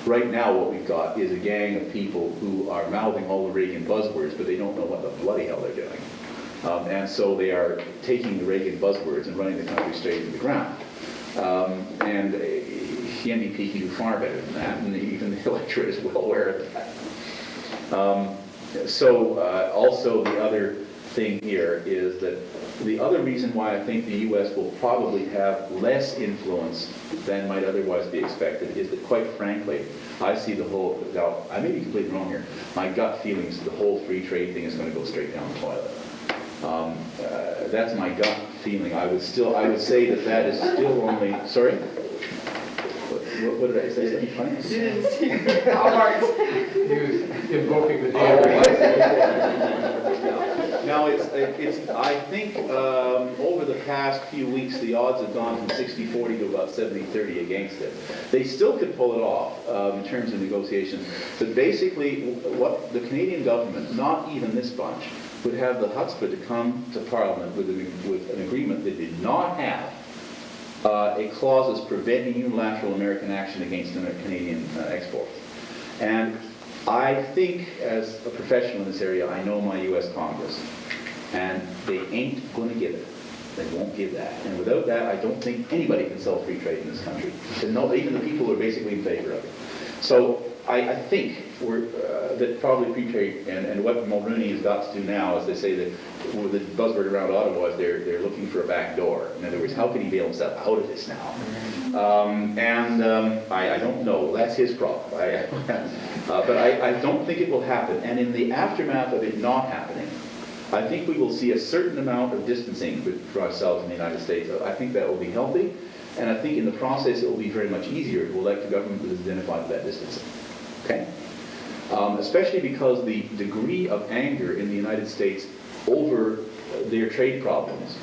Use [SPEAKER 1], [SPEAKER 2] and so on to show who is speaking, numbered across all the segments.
[SPEAKER 1] Right now what we've got is a gang of people who are mouthing all the Reagan buzzwords, but they don't know what the bloody hell they're doing. And so they are taking the Reagan buzzwords and running the country straight into the ground. And the NDP can do far better than that, and even the electorate is well aware of that. Also the other thing here is that the other reason why I think the U.S. will probably have less influence than might otherwise be expected is that, quite frankly, I see the whole, now I may be completely wrong here, my gut feeling is the whole free trade thing is going to go straight down the toilet. That's my gut feeling. I would say that is still only, sorry? What did I say? Something funny?
[SPEAKER 2] You didn't see Howard's.
[SPEAKER 3] He was invoking the
[SPEAKER 1] Now, I think over the past few weeks, the odds have gone from 60-40 to about 70-30 against it. They still could pull it off in terms of negotiations, but basically what the Canadian government, not even this bunch, would have the chutzpah to come to Parliament with an agreement that did not have clauses preventing unilateral American action against Canadian exports. And I think, as a professional in this area, I know my U.S. Congress, and they ain't going to give it. They won't give that. And without that, I don't think anybody can sell free trade in this country. No, even the people who are basically in favor of it. So I think that probably free trade, and what Mulroney has got to do now, as they say, that the buzzword around Ottawa is they're looking for a back door. In other words, how can he bail himself out of this now? I don't know. That's his problem. But I don't think it will happen. And in the aftermath of it not happening, I think we will see a certain amount of distancing for ourselves in the United States. I think that will be healthy, and I think in the process it will be very much easier to elect a government that is identified with that distancing. Okay? Especially because the degree of anger in the United States over their trade problems,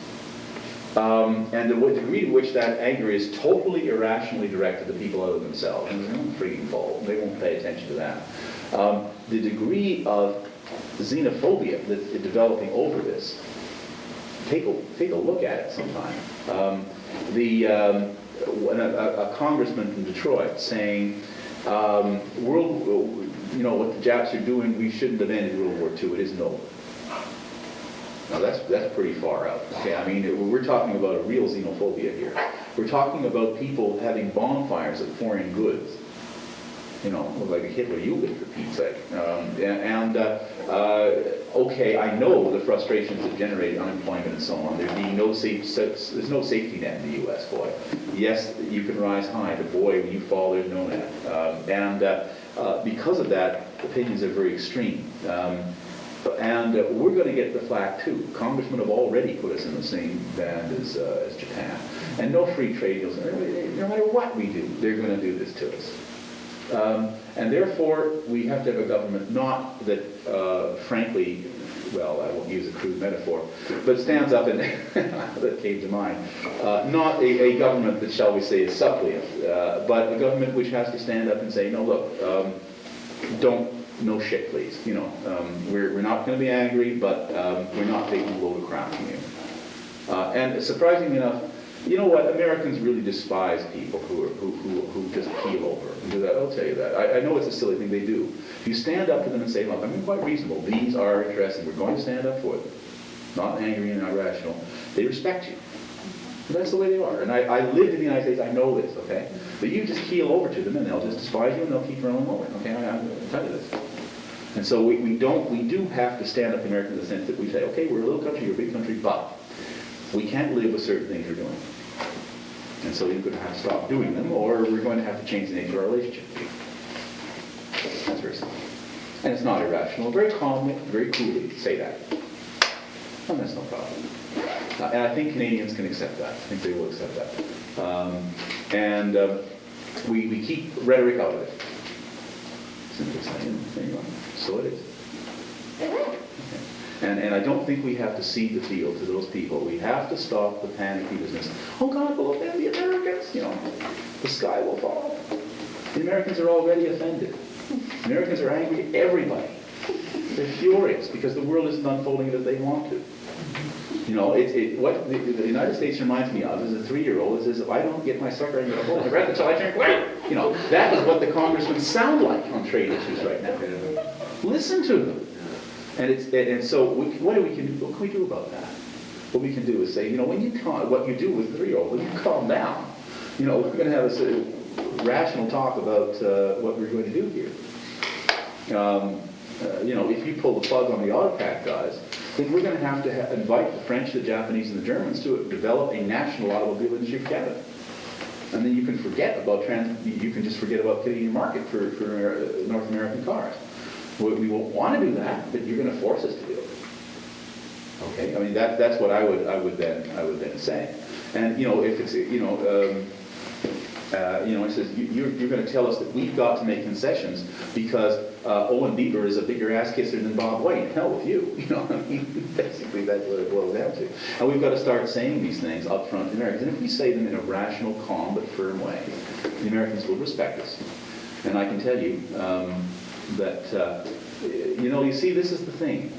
[SPEAKER 1] and the degree to which that anger is totally irrationally directed to people other than themselves, and they're not freaking fault, they won't pay attention to that. The degree of xenophobia that's developing over this, take a look at it sometime. A congressman from Detroit saying, what the Japs are doing, we shouldn't have ended World War II, it isn't over. Now that's pretty far out. Okay, I mean, we're talking about a real xenophobia here. We're talking about people having bonfires of foreign goods. Like a Hitler Jugend, for Pete's sake. Okay, I know the frustrations that generate unemployment and so on. There's no safety net in the U.S., boy. Yes, you can rise high, but boy, when you fall, there's no net. Because of that, opinions are very extreme. We're going to get the flak too. Congressmen have already put us in the same band as Japan. And no free trade deals. No matter what we do, they're going to do this to us. And therefore, we have to have a government not that, frankly, well, I won't use a crude metaphor, but stands up and that came to mind. Not a government that, shall we say, is suppliant, but a government which has to stand up and say, no, look, no shit, please. We're not going to be angry, but we're not taking a load of crap from you. And surprisingly enough, you know what? Americans really despise people who just keel over and do that. I'll tell you that. I know it's a silly thing they do. If you stand up to them and say, look, quite reasonable. These are our interests, and we're going to stand up for them. Not angry and not irrational. They respect you. And that's the way they are. And I lived in the United States. I know this, okay? But you just keel over to them, and they'll just despise you, and they'll keep rolling over. Okay? I'll tell you this. And so we do have to stand up to Americans in the sense that we say, okay, we're a little country, you're a big country, but we can't live with certain things you're doing. And so you're going to have to stop doing them, or we're going to have to change the nature of our relationship. That's very simple. And it's not irrational. Very calmly, very coolly say that. And that's no problem. And I think Canadians can accept that. I think they will accept that. We keep rhetoric out of it. Simply saying, so it is. Okay. And I don't think we have to cede the field to those people. We have to stop the panicky business. Oh God, we'll offend the Americans. The sky will fall. The Americans are already offended. Americans are angry at everybody. They're furious because the world isn't unfolding as they want to. You know, what the United States reminds me of is a 3-year-old says, if I don't get my sucker, I'm going to hold my breath until I drink water. You know, that is what the congressmen sound like on trade issues right now. Listen to them. And so what can we do about that? What we can do is say, you know, when you what you do with the 3-year-old, when you calm down, you know, we're going to have a rational talk about what we're going to do here. You know, if you pull the plug on the autopack guys, then we're going to have to invite the French, the Japanese, and the Germans to develop a national automobile industry for Canada. And then you can forget about you can just forget about Canadian market for North American cars. We won't want to do that, but you're going to force us to do it. Okay, I mean that's what I would then say. And you know, if it's you know, it says you're going to tell us that we've got to make concessions because Owen Bieber is a bigger ass kisser than Bob White. Hell with you. You know, I mean, basically that's what it boils down to. And we've got to start saying these things up front to the Americans. And if we say them in a rational, calm but firm way, the Americans will respect us. And I can tell you that. You know, you see, this is the thing.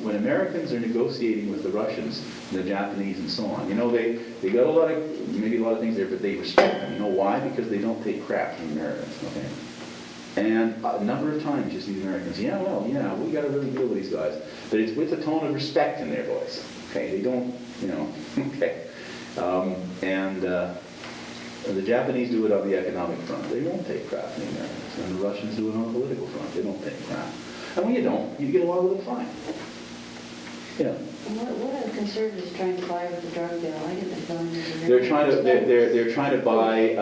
[SPEAKER 1] When Americans are negotiating with the Russians, the Japanese, and so on, you know, they got maybe a lot of things there, but they respect them. You know why? Because they don't take crap from the Americans, okay? And a number of times you see the Americans, we got to really deal with these guys. But it's with a tone of respect in their voice, okay? They don't, you know, okay. The Japanese do it on the economic front. They won't take crap from the Americans. And the Russians do it on the political front. They don't take crap. And when you don't, you get along with it fine. Yeah.
[SPEAKER 2] What are the conservatives trying to buy with the drug bill? I get the feeling
[SPEAKER 1] they're trying to buy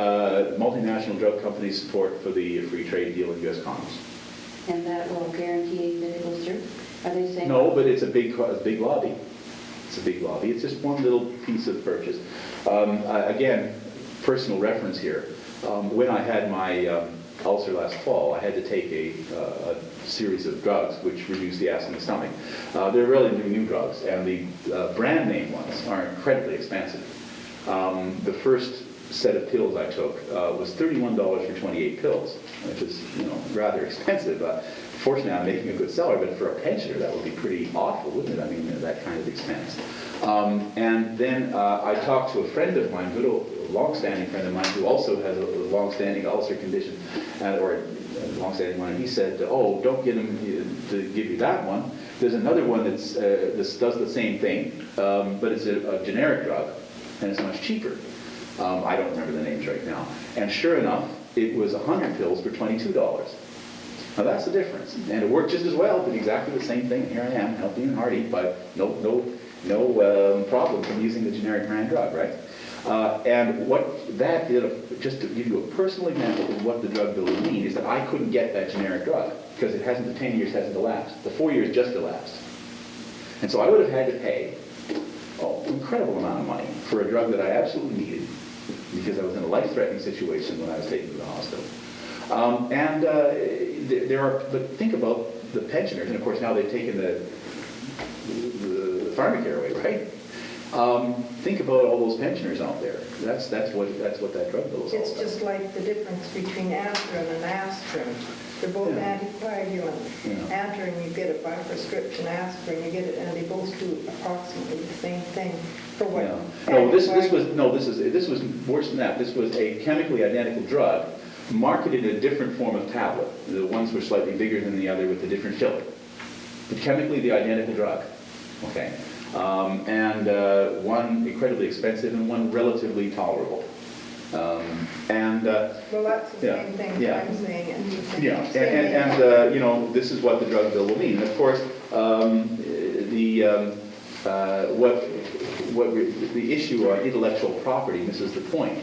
[SPEAKER 1] multinational drug companies' support for the free trade deal in U.S. Congress.
[SPEAKER 2] And that will guarantee that it goes through? Are they saying?
[SPEAKER 1] No, but it's a big lobby. It's a big lobby. It's just one little piece of purchase. Again, personal reference here. When I had my ulcer last fall, I had to take a series of drugs which reduce the acid in the stomach. They're relatively new drugs, and the brand name ones are incredibly expensive. The first set of pills I took was $31 for 28 pills, which is, you know, rather expensive. Fortunately, I'm making a good seller, but for a pensioner, that would be pretty awful, wouldn't it? I mean, that kind of expense. And then I talked to a friend of mine, good old long-standing friend of mine, who also has a long-standing ulcer condition, or a long-standing one, and he said, oh, don't get him to give you that one. There's another one this does the same thing, but it's a generic drug, and it's much cheaper. I don't remember the names right now. And sure enough, it was 100 pills for $22. Now that's the difference. And it worked just as well, did exactly the same thing. Here I am, healthy and hearty, but no problem from using the generic brand drug, right? And what that did, just to give you a personal example of what the drug bill would mean, is that I couldn't get that generic drug because the 10 years hasn't elapsed. The 4 years just elapsed. And so I would have had to pay an incredible amount of money for a drug that I absolutely needed because I was in a life-threatening situation when I was taken to the hospital. But think about the pensioners, and of course now they've taken the pharmacare away, right? Think about all those pensioners out there. That's what that drug bill is all
[SPEAKER 4] It's
[SPEAKER 1] about.
[SPEAKER 4] just like the difference between aspirin and aspirin. They're both anticoagulants.
[SPEAKER 1] Yeah.
[SPEAKER 4] Aspirin, you get it by prescription. Aspirin, you get it, and they both do approximately the same thing. For what?
[SPEAKER 1] Yeah. This was worse than that. This was a chemically identical drug marketed in a different form of tablet. The ones were slightly bigger than the other with a different filler. But chemically the identical drug. Okay. One incredibly expensive and one relatively tolerable.
[SPEAKER 4] Well, that's the same thing I'm saying.
[SPEAKER 1] You know, this is what the drug bill will mean. And of course, the issue on intellectual property, and this is the point.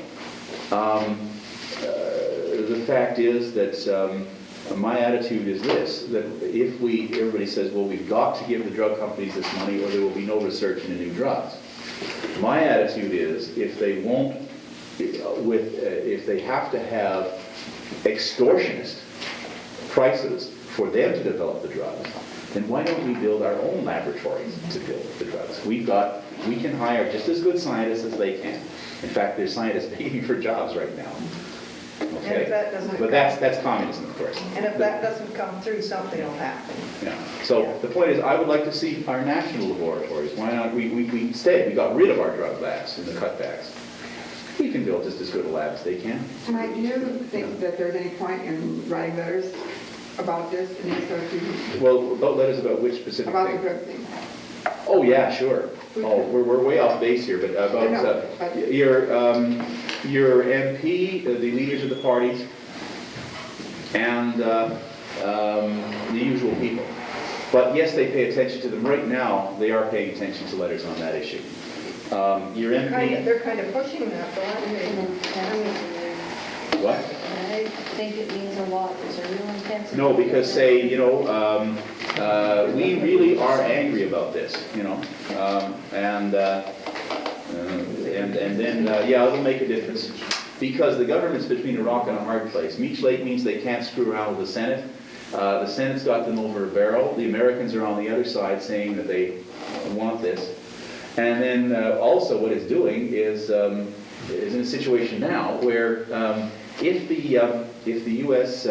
[SPEAKER 1] The fact is that my attitude is this, that if everybody says, well, we've got to give the drug companies this money or there will be no research into new drugs. My attitude is if they have to have extortionist prices for them to develop the drugs, then why don't we build our own laboratories to build the drugs? We can hire just as good scientists as they can. In fact, there's scientists begging for jobs right now.
[SPEAKER 4] And if
[SPEAKER 1] Okay?
[SPEAKER 4] that doesn't
[SPEAKER 1] But that's communism, of course.
[SPEAKER 4] And if that doesn't come through, something will happen.
[SPEAKER 1] Yeah. So the point is, I would like to see our national laboratories. Why not? We stayed. We got rid of our drug labs and the cutbacks. We can build just as good a lab as they can.
[SPEAKER 5] Mike, do you think that there's any point in writing letters about this in these sort of things?
[SPEAKER 1] Well, letters about which specific
[SPEAKER 5] About the
[SPEAKER 1] thing?
[SPEAKER 5] drug thing?
[SPEAKER 1] Oh, yeah, sure. Oh, we're way off base here, but about
[SPEAKER 5] No, but-
[SPEAKER 1] your MP, the leaders of the parties, and the usual people. But yes, they pay attention to them. Right now, they are paying attention to letters on that issue. Your MP...
[SPEAKER 4] They're kind of pushing that, though, aren't they? I mean,
[SPEAKER 1] What?
[SPEAKER 2] I think it means a lot. There's a real intensity.
[SPEAKER 1] No, because say, we really are angry about this, and then, yeah, it'll make a difference. Because the government's between a rock and a hard place. Meech Lake means they can't screw around with the Senate. The Senate's got them over a barrel. The Americans are on the other side saying that they want this. And then also what it's doing is in a situation now where if the U.S.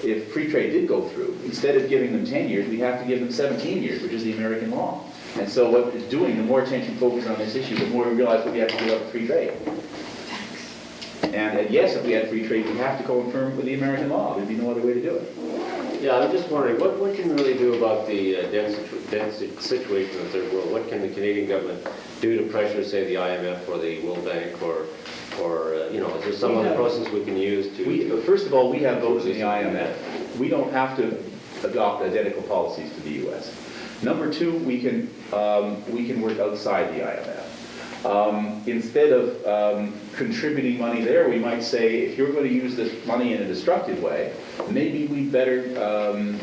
[SPEAKER 1] If free trade did go through, instead of giving them 10 years, we have to give them 17 years, which is the American law. And so what it's doing, the more attention focused on this issue, the more we realize that we have to give up free trade. And yes, if we had free trade, we have to confirm with the American law. There'd be no other way to do it.
[SPEAKER 6] Yeah, I'm just wondering, what can we really do about the dense situation in the third world? What can the Canadian government do to pressure, say, the IMF or the World Bank, or is there some other process we can use to...
[SPEAKER 1] First of all, we have votes in the IMF. We don't have to adopt identical policies to the U.S. Number two, we can work outside the IMF. Instead of contributing money there, we might say, if you're going to use this money in a destructive way, maybe we'd better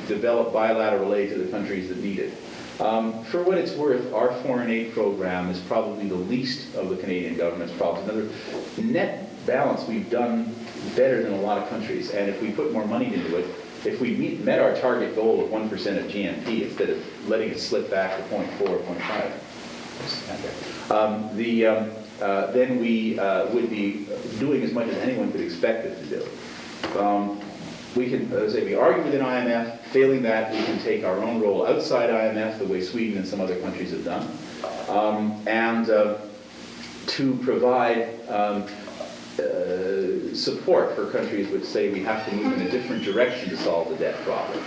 [SPEAKER 1] develop bilateral aid to the countries that need it. For what it's worth, our foreign aid program is probably the least of the Canadian government's problems. Another net balance, we've done better than a lot of countries, and if we put more money into it, if we met our target goal of 1% of GNP instead of letting it slip back to 0.4 or 0.5, then we would be doing as much as anyone could expect it to do. We can, as I say, we argue with an IMF. Failing that, we can take our own role outside IMF, the way Sweden and some other countries have done, and to provide support for countries which say we have to move in a different direction to solve the debt problem.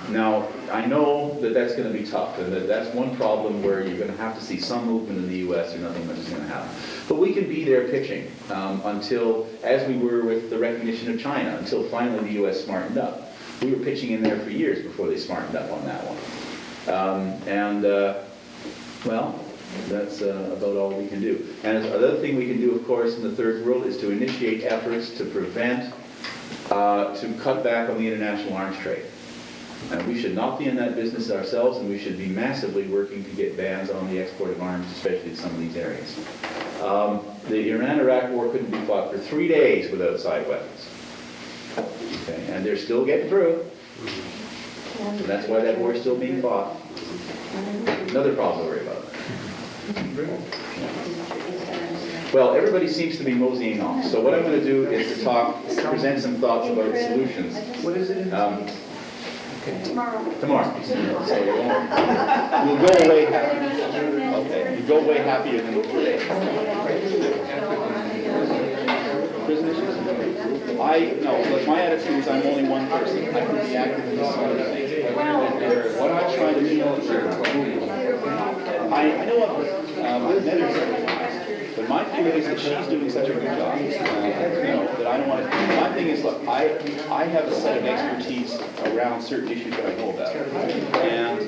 [SPEAKER 1] Now, I know that that's going to be tough, and that's one problem where you're going to have to see some movement in the U.S. or nothing much is going to happen. But we can be there pitching until, as we were with the recognition of China, until finally the U.S. smartened up. We were pitching in there for years before they smartened up on that one. Well, that's about all we can do. And another thing we can do, of course, in the third world is to initiate efforts to prevent, to cut back on the international arms trade. And we should not be in that business ourselves, and we should be massively working to get bans on the export of arms, especially in some of these areas. The Iran-Iraq war couldn't be fought for 3 days without side weapons. Okay, and they're still getting through. And that's why that war is still being fought. Another problem to worry about. Well, everybody seems to be moseying off. So what I'm going to do is to present some thoughts about solutions.
[SPEAKER 3] What is it?
[SPEAKER 2] Tomorrow.
[SPEAKER 1] Tomorrow. So you'll go away happy. Okay. You go away happier than today. Prison issues? Look, my attitude is I'm only one person. I can be active in this sort of thing. What I'm trying to do I know I've met her several times, but my feeling is that she's doing such a good job, that I don't want to. My thing is, look, I have a set of expertise around certain issues that I know about, and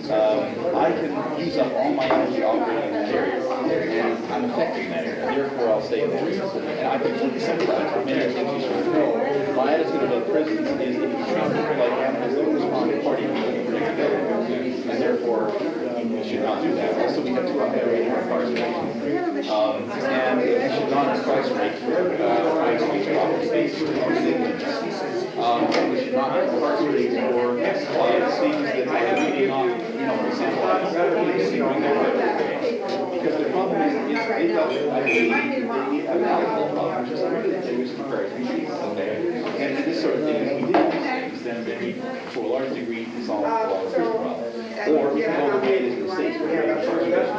[SPEAKER 1] I can use up all my energy operating in that area, and I'm effective in that area. Therefore, I'll stay there, and I completely sympathize with many of the things you should know. My attitude about prisons is that you treat people like animals, they respond to party and therefore we should not do that. Also, we have too high a rate of incarceration. And we should not incarcerate crimes against property based on signature. We should not incarcerate for things that are really not, because the problem is they have an alcohol problem, which is a really dangerous comparison. degree, to a large degree, solve a lot of
[SPEAKER 5] So,
[SPEAKER 1] big problems.
[SPEAKER 5] and
[SPEAKER 1] Or we
[SPEAKER 5] yeah,
[SPEAKER 1] can go the way it is in the States, where we have charge that's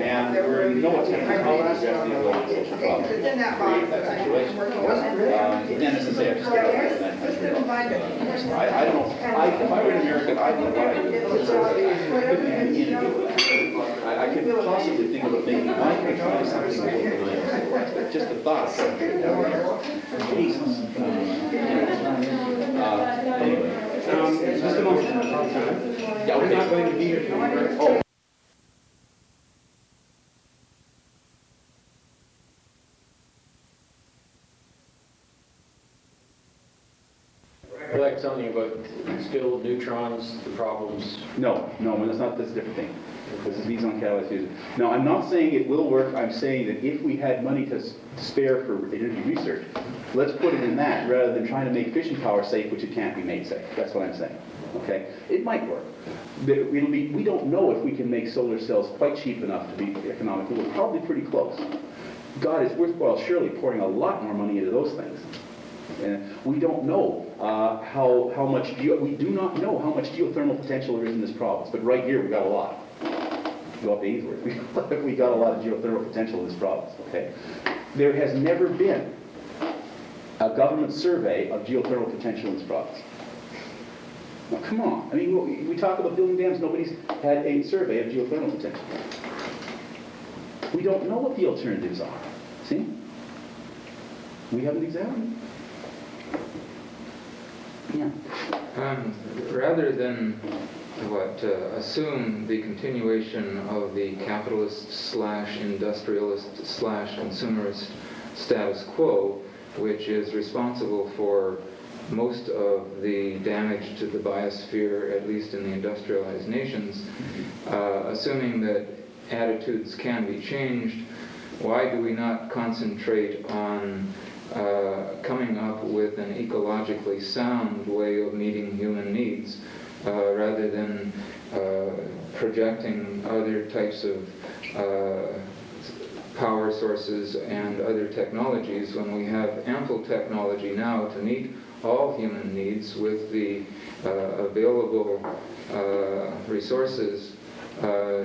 [SPEAKER 1] and we're in no attempt to address the underlying social problem.
[SPEAKER 5] It's in that box
[SPEAKER 1] Create that
[SPEAKER 5] that
[SPEAKER 1] situation.
[SPEAKER 5] I'm working on.
[SPEAKER 1] Again, as I say, I just get out of that
[SPEAKER 5] Just
[SPEAKER 1] country.
[SPEAKER 5] didn't find it.
[SPEAKER 1] I don't know, if I were an American, I'd know what I do. I could possibly think of making my country something a little bit like but just the thought of something down there. Jesus. Anyway.
[SPEAKER 3] Just a moment.
[SPEAKER 1] Yeah,
[SPEAKER 3] We're
[SPEAKER 1] okay.
[SPEAKER 3] not going to be here tomorrow.
[SPEAKER 1] Oh.
[SPEAKER 6] I like telling you about still neutrons, the problems.
[SPEAKER 1] No, that's a different thing. This is these on catalyst. No, I'm not saying it will work. I'm saying that if we had money to spare for energy research, let's put it in that rather than trying to make fission power safe, which it can't be made safe. That's what I'm saying. Okay? It might work. We don't know if we can make solar cells quite cheap enough to be economical. We're probably pretty close. God, it's worthwhile surely pouring a lot more money into those things. And we don't know how much, we do not know how much geothermal potential there is in this province, but right here we got a lot. Go up to Ainsworth, we got a lot of geothermal potential in this province, okay? There has never been a government survey of geothermal potential in this province. Now, come on. I mean, we talk about building dams, nobody's had a survey of geothermal potential. We don't know what the alternatives are, see? We haven't examined it. Yeah.
[SPEAKER 7] Rather than assume the continuation of the capitalist/industrialist/consumerist status quo, which is responsible for most of the damage to the biosphere, at least in the industrialized nations, assuming that attitudes can be changed, why do we not concentrate on coming up with an ecologically sound way of meeting human needs rather than projecting other types of power sources and other technologies when we have ample technology now to meet all human needs with the available resources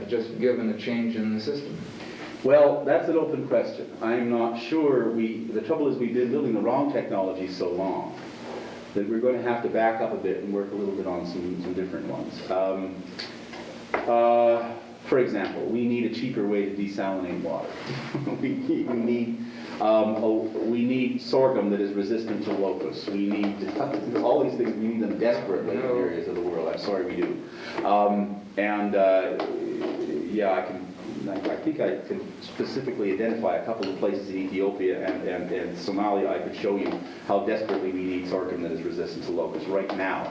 [SPEAKER 7] just given a change in the system?
[SPEAKER 1] Well, that's an open question. I'm not sure. The trouble is we've been building the wrong technology so long that we're going to have to back up a bit and work a little bit on some different ones. For example, we need a cheaper way to desalinate water. we need sorghum that is resistant to locusts. We need all these things. We need them desperately in areas of the world. I'm sorry, we do. I think I can specifically identify a couple of places in Ethiopia and Somalia. I could show you how desperately we need sorghum that is resistant to locusts right now.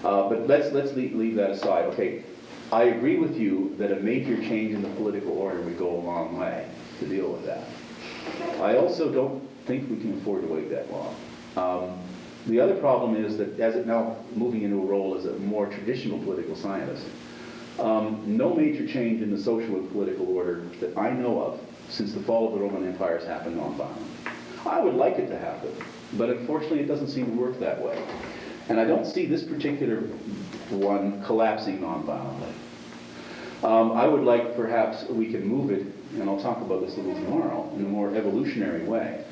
[SPEAKER 1] But let's leave that aside. Okay, I agree with you that a major change in the political order would go a long way to deal with that. I also don't think we can afford to wait that long. The other problem is that as it now moving into a role as a more traditional political scientist, no major change in the social and political order that I know of since the fall of the Roman Empire has happened nonviolently. I would like it to happen, but unfortunately it doesn't seem to work that way. And I don't see this particular one collapsing nonviolently. I would like perhaps we can move it, and I'll talk about this a little tomorrow, in a more evolutionary way.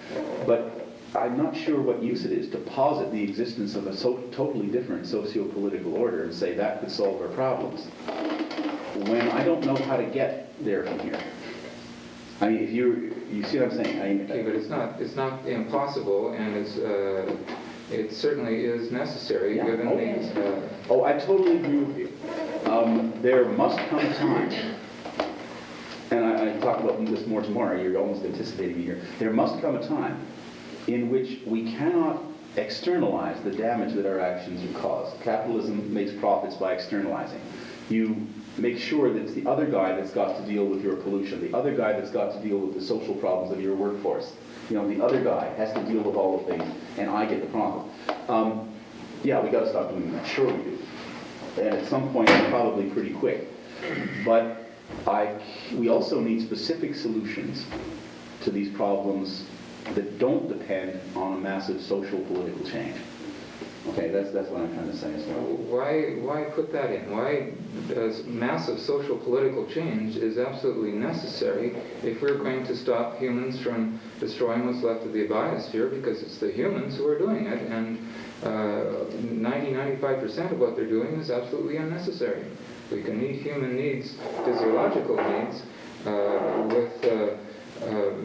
[SPEAKER 1] But I'm not sure what use it is to posit the existence of a totally different socio-political order and say that could solve our problems, when I don't know how to get there from here. I mean, if you see what I'm saying?
[SPEAKER 7] Okay, but it's not impossible, and it certainly is necessary given the.
[SPEAKER 1] Oh, I totally agree with you. There must come a time, and I talk about this more tomorrow. You're almost anticipating me here. There must come a time in which we cannot externalize the damage that our actions have caused. Capitalism makes profits by externalizing. You make sure that it's the other guy that's got to deal with your pollution, the other guy that's got to deal with the social problems of your workforce. The other guy has to deal with all the things, and I get the problem. We got to stop doing that. Sure we do. And at some point, probably pretty quick. But we also need specific solutions to these problems that don't depend on a massive social political change. Okay, that's what I'm trying to say as well.
[SPEAKER 7] Why put that in? Why does massive social political change is absolutely necessary if we're going to stop humans from destroying what's left of the biosphere, because it's the humans who are doing it, and 95% of what they're doing is absolutely unnecessary. We can meet human needs, physiological needs, with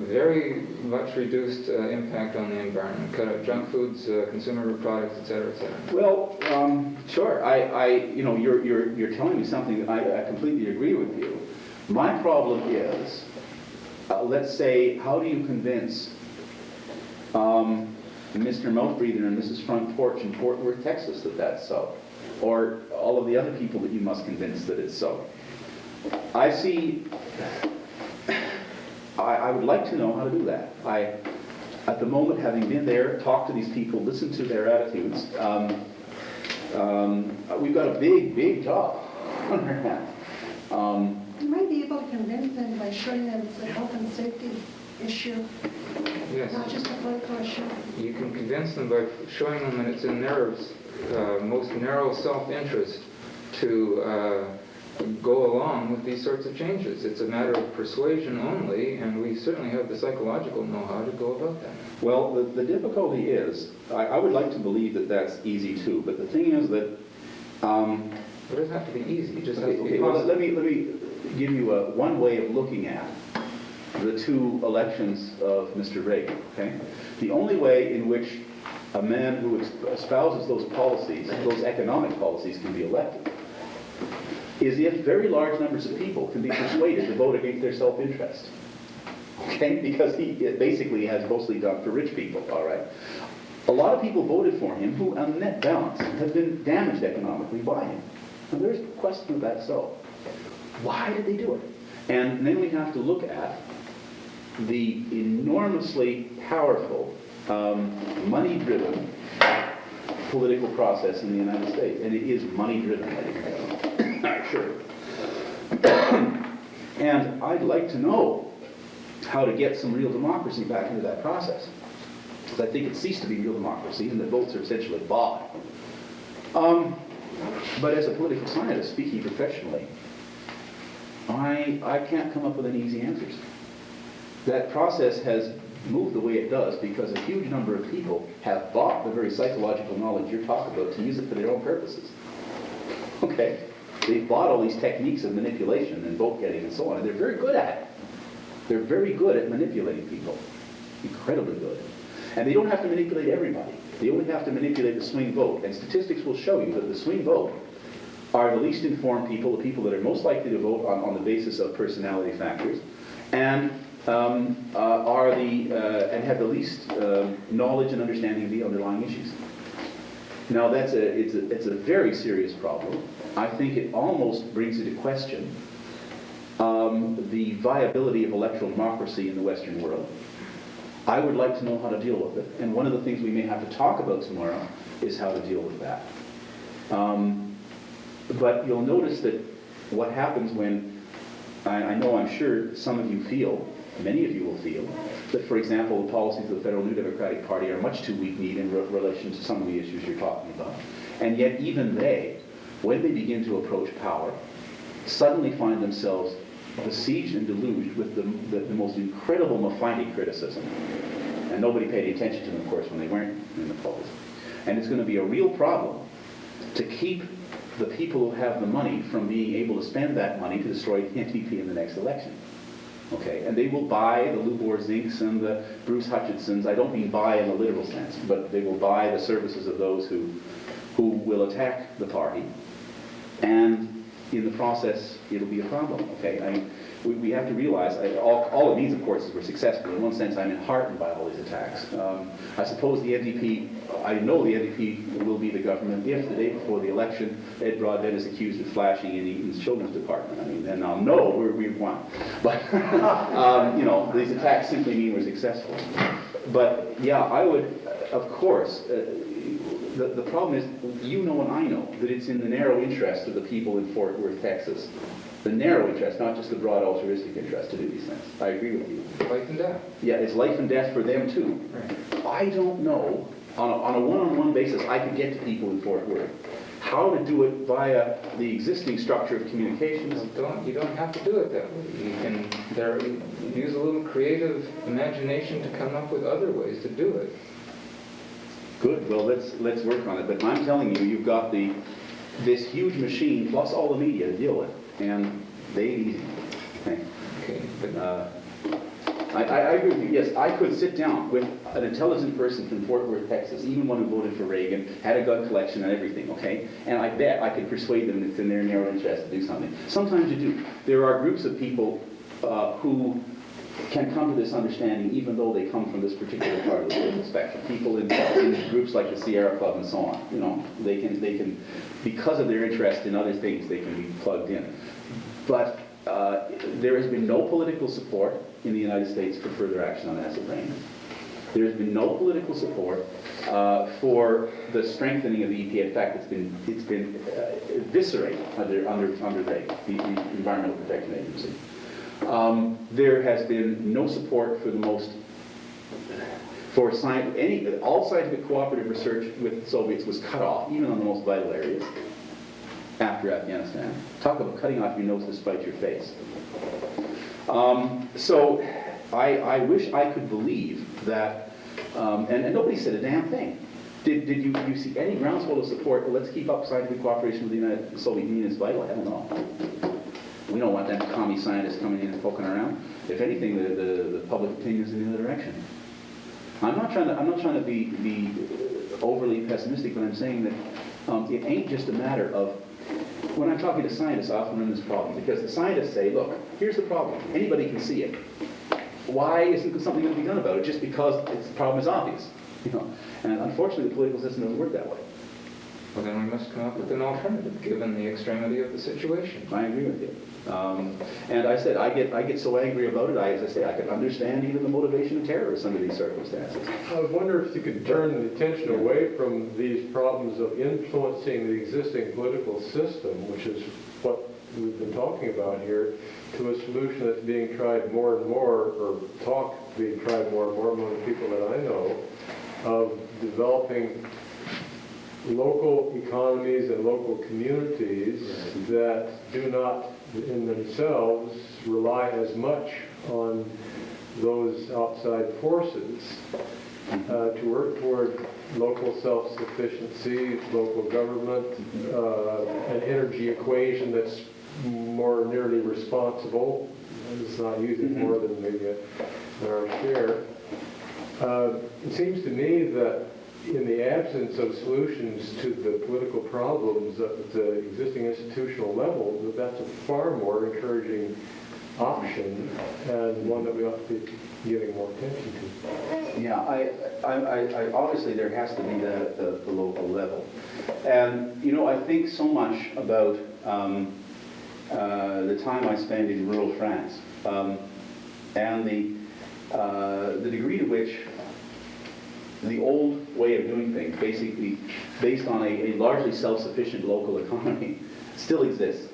[SPEAKER 7] very much reduced impact on the environment. Cut out junk foods, consumer products, etc., etc.
[SPEAKER 1] Well, sure. You're telling me something. I completely agree with you. My problem is, let's say, how do you convince Mr. Mouthbreather and Mrs. Front Porch in Fort Worth, Texas, that that's so, or all of the other people that you must convince that it's so? I see. I would like to know how to do that. At the moment, having been there, talked to these people, listened to their attitudes, we've got a big job on our hands.
[SPEAKER 8] You might be able to convince them by showing them it's a health and safety issue,
[SPEAKER 7] Yes.
[SPEAKER 8] not just a political issue.
[SPEAKER 7] You can convince them by showing them that it's in their most narrow self-interest to go along with these sorts of changes. It's a matter of persuasion only, and we certainly have the psychological know-how to go about that.
[SPEAKER 1] Well, the difficulty is, I would like to believe that that's easy too, but the thing is that...
[SPEAKER 7] It doesn't have to be easy, it just has to be
[SPEAKER 1] Okay, well,
[SPEAKER 7] possible.
[SPEAKER 1] let me give you one way of looking at the two elections of Mr. Reagan, okay? The only way in which a man who espouses those policies, those economic policies, can be elected is if very large numbers of people can be persuaded to vote against their self-interest. Okay? Because he basically has mostly done for rich people, all right? A lot of people voted for him who, on net balance, have been damaged economically by him. And there's a question of that so. Why did they do it? And then we have to look at the enormously powerful, money-driven political process in the United States. And it is money-driven, ladies and gentlemen. Sure. And I'd like to know how to get some real democracy back into that process. Because I think it ceased to be real democracy and the votes are essentially bought. But as a political scientist, speaking professionally, I can't come up with any easy answers. That process has moved the way it does because a huge number of people have bought the very psychological knowledge you're talking about to use it for their own purposes. Okay? They've bought all these techniques of manipulation and vote getting and so on, and they're very good at it. They're very good at manipulating people. Incredibly good. And they don't have to manipulate everybody. They only have to manipulate the swing vote. And statistics will show you that the swing vote are the least informed people, the people that are most likely to vote on the basis of personality factors, and and have the least knowledge and understanding of the underlying issues. Now it's a very serious problem. I think it almost brings into question the viability of electoral democracy in the Western world. I would like to know how to deal with it, and one of the things we may have to talk about tomorrow is how to deal with that. But you'll notice that what happens when, I'm sure some of you feel, many of you will feel, that, for example, the policies of the Federal New Democratic Party are much too weak-kneed in relation to some of the issues you're talking about. And yet even they, when they begin to approach power, suddenly find themselves besieged and deluged with the most incredible mafiotic criticism. And nobody paid any attention to them, of course, when they weren't in the polls. And it's going to be a real problem to keep the people who have the money from being able to spend that money to destroy the NDP in the next election. Okay, and they will buy the Lou Borzinks and the Bruce Hutchinsons. I don't mean buy in a literal sense, but they will buy the services of those who will attack the party. And in the process, it'll be a problem. Okay, I mean, we have to realize all it means, of course, is we're successful. In one sense, I'm enheartened by all these attacks. I suppose the NDP, I know the NDP will be the government if the day before the election, Ed Broadbent is accused of flashing in Eaton's children's department. I mean, then I'll know we've won. But these attacks simply mean we're successful. But yeah, I would, of course. The problem is, you know and I know, that it's in the narrow interest of the people in Fort Worth, Texas. The narrow interest, not just the broad altruistic interest to do these things. I agree with you.
[SPEAKER 7] Life and death.
[SPEAKER 1] Yeah, it's life and death for them too.
[SPEAKER 7] Right.
[SPEAKER 1] I don't know on a one-on-one basis, I could get to people in Fort Worth. How to do it via the existing structure of communications.
[SPEAKER 7] You don't have to do it that way. You can use a little creative imagination to come up with other ways to do it.
[SPEAKER 1] Good. Well, let's work on it. But I'm telling you, you've got this huge machine plus all the media to deal with, and they ain't easy. Okay.
[SPEAKER 7] Okay, but
[SPEAKER 1] I agree with you. Yes, I could sit down with an intelligent person from Fort Worth, Texas, even one who voted for Reagan, had a gun collection and everything, okay? And I bet I could persuade them it's in their narrow interest to do something. Sometimes you do. There are groups of people who can come to this understanding even though they come from this particular part of the political spectrum. People in groups like the Sierra Club and so on, you know, they can, because of their interest in other things, they can be plugged in. But there has been no political support in the United States for further action on acid rain. There has been no political support for the strengthening of the EPA. In fact, it's been eviscerated under Reagan, the Environmental Protection Agency. There has been no support for all scientific cooperative research with the Soviets was cut off, even on the most vital areas. After Afghanistan. Talk about cutting off your nose to spite your face. So I wish I could believe that, and nobody said a damn thing. Did you see any groundswell of support? Well, let's keep up scientific cooperation with the Soviet Union is vital. Hell no. We don't want them commie scientists coming in and poking around. If anything, the public opinion is in the other direction. I'm not trying to be overly pessimistic, but I'm saying that it ain't just a matter of. When I'm talking to scientists, I often run this problem because the scientists say, look, here's the problem. Anybody can see it. Why isn't something going to be done about it? Just because the problem is obvious. You know? And unfortunately, the political system doesn't work that way.
[SPEAKER 7] well, then we must come up with an alternative, given the extremity of the situation.
[SPEAKER 1] I agree with you. And I said, I get so angry about it, as I say, I can understand even the motivation of terrorists under these circumstances.
[SPEAKER 9] I wonder if you could turn the attention away from these problems of influencing the existing political system, which is what we've been talking about here, to a solution that's being tried more and more, or talk being tried more and more among the people that I know, of developing local economies and local communities that do not in themselves rely as much on those outside forces to work toward local self-sufficiency, local government, an energy equation that's more nearly responsible. It's not using more than maybe our share. It seems to me that in the absence of solutions to the political problems at the existing institutional level, that's a far more encouraging option and one that we ought to be giving more attention to.
[SPEAKER 1] Yeah, I obviously there has to be that at the local level. And, you know, I think so much about the time I spent in rural France and the degree to which the old way of doing things, basically based on a largely self-sufficient local economy, still exists.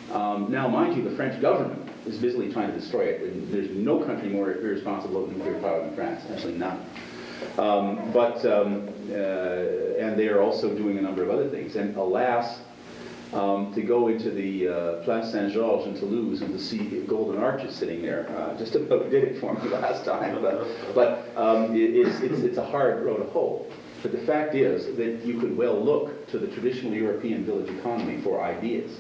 [SPEAKER 1] Now, mind you, the French government is busily trying to destroy it. And there's no country more irresponsible of nuclear power than France, actually none. And they are also doing a number of other things. And alas, to go into the Place Saint-Georges in Toulouse and to see golden arches sitting there just about did it for me last time. But it's a hard road to hoe. But the fact is that you could well look to the traditional European village economy for ideas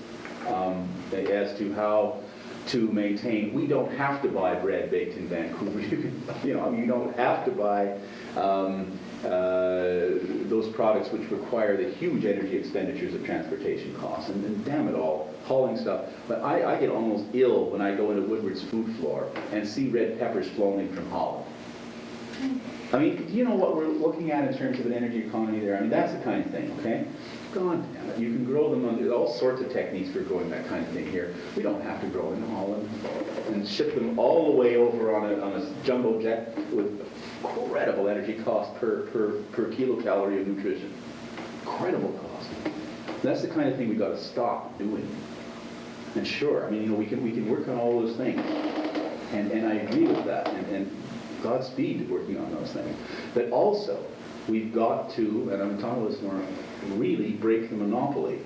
[SPEAKER 1] as to how to maintain. We don't have to buy bread baked in Vancouver. You don't have to buy those products which require the huge energy expenditures of transportation costs. And damn it all, hauling stuff. But I get almost ill when I go into Woodward's food floor and see red peppers flowing from Holland. I mean, do you know what we're looking at in terms of an energy economy there? I mean, that's the kind of thing, okay? God damn it. You can grow them under all sorts of techniques for growing that kind of thing here. We don't have to grow in Holland and ship them all the way over on a jumbo jet with incredible energy cost per kilocalorie of nutrition. Incredible cost. That's the kind of thing we've got to stop doing. And sure, I mean, we can work on all those things. And I agree with that. And Godspeed working on those things. But also, we've got to, and I'm talking about this more, really break the monopoly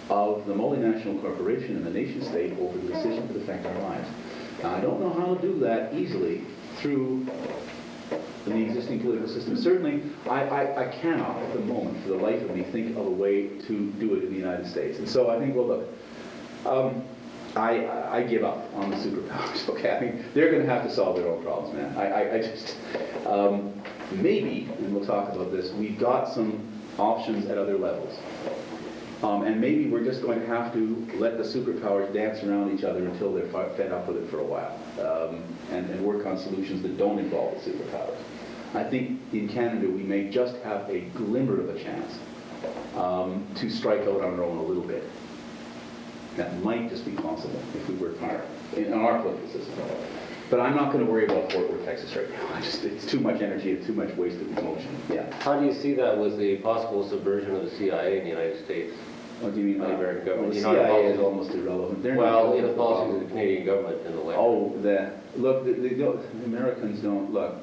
[SPEAKER 1] of the multinational corporation and the nation state over the decisions that affect our lives. Now, I don't know how to do that easily through the existing political system. Certainly, I cannot at the moment, for the life of me, think of a way to do it in the United States. And so I think, well, look, I give up on the superpowers, okay? I mean, they're going to have to solve their own problems, man. I just, maybe, and we'll talk about this, we've got some options at other levels. And maybe we're just going to have to let the superpowers dance around each other until they're fed up with it for a while, and work on solutions that don't involve the superpowers. I think in Canada we may just have a glimmer of a chance to strike out on our own a little bit. That might just be possible if we work hard in our political system. But I'm not going to worry about Fort Worth, Texas right now. It's too much energy, it's too much wasted emotion. Yeah.
[SPEAKER 6] How do you see that with the possible subversion of the CIA in the United States?
[SPEAKER 1] What do you mean by
[SPEAKER 6] By the American government?
[SPEAKER 1] The
[SPEAKER 6] You're not
[SPEAKER 1] CIA
[SPEAKER 6] involved
[SPEAKER 1] is
[SPEAKER 6] in-
[SPEAKER 1] almost irrelevant. They're
[SPEAKER 6] Well,
[SPEAKER 1] not
[SPEAKER 6] in the
[SPEAKER 1] involved
[SPEAKER 6] policies of the Canadian government in the way.
[SPEAKER 1] Oh, look, the Americans don't, look,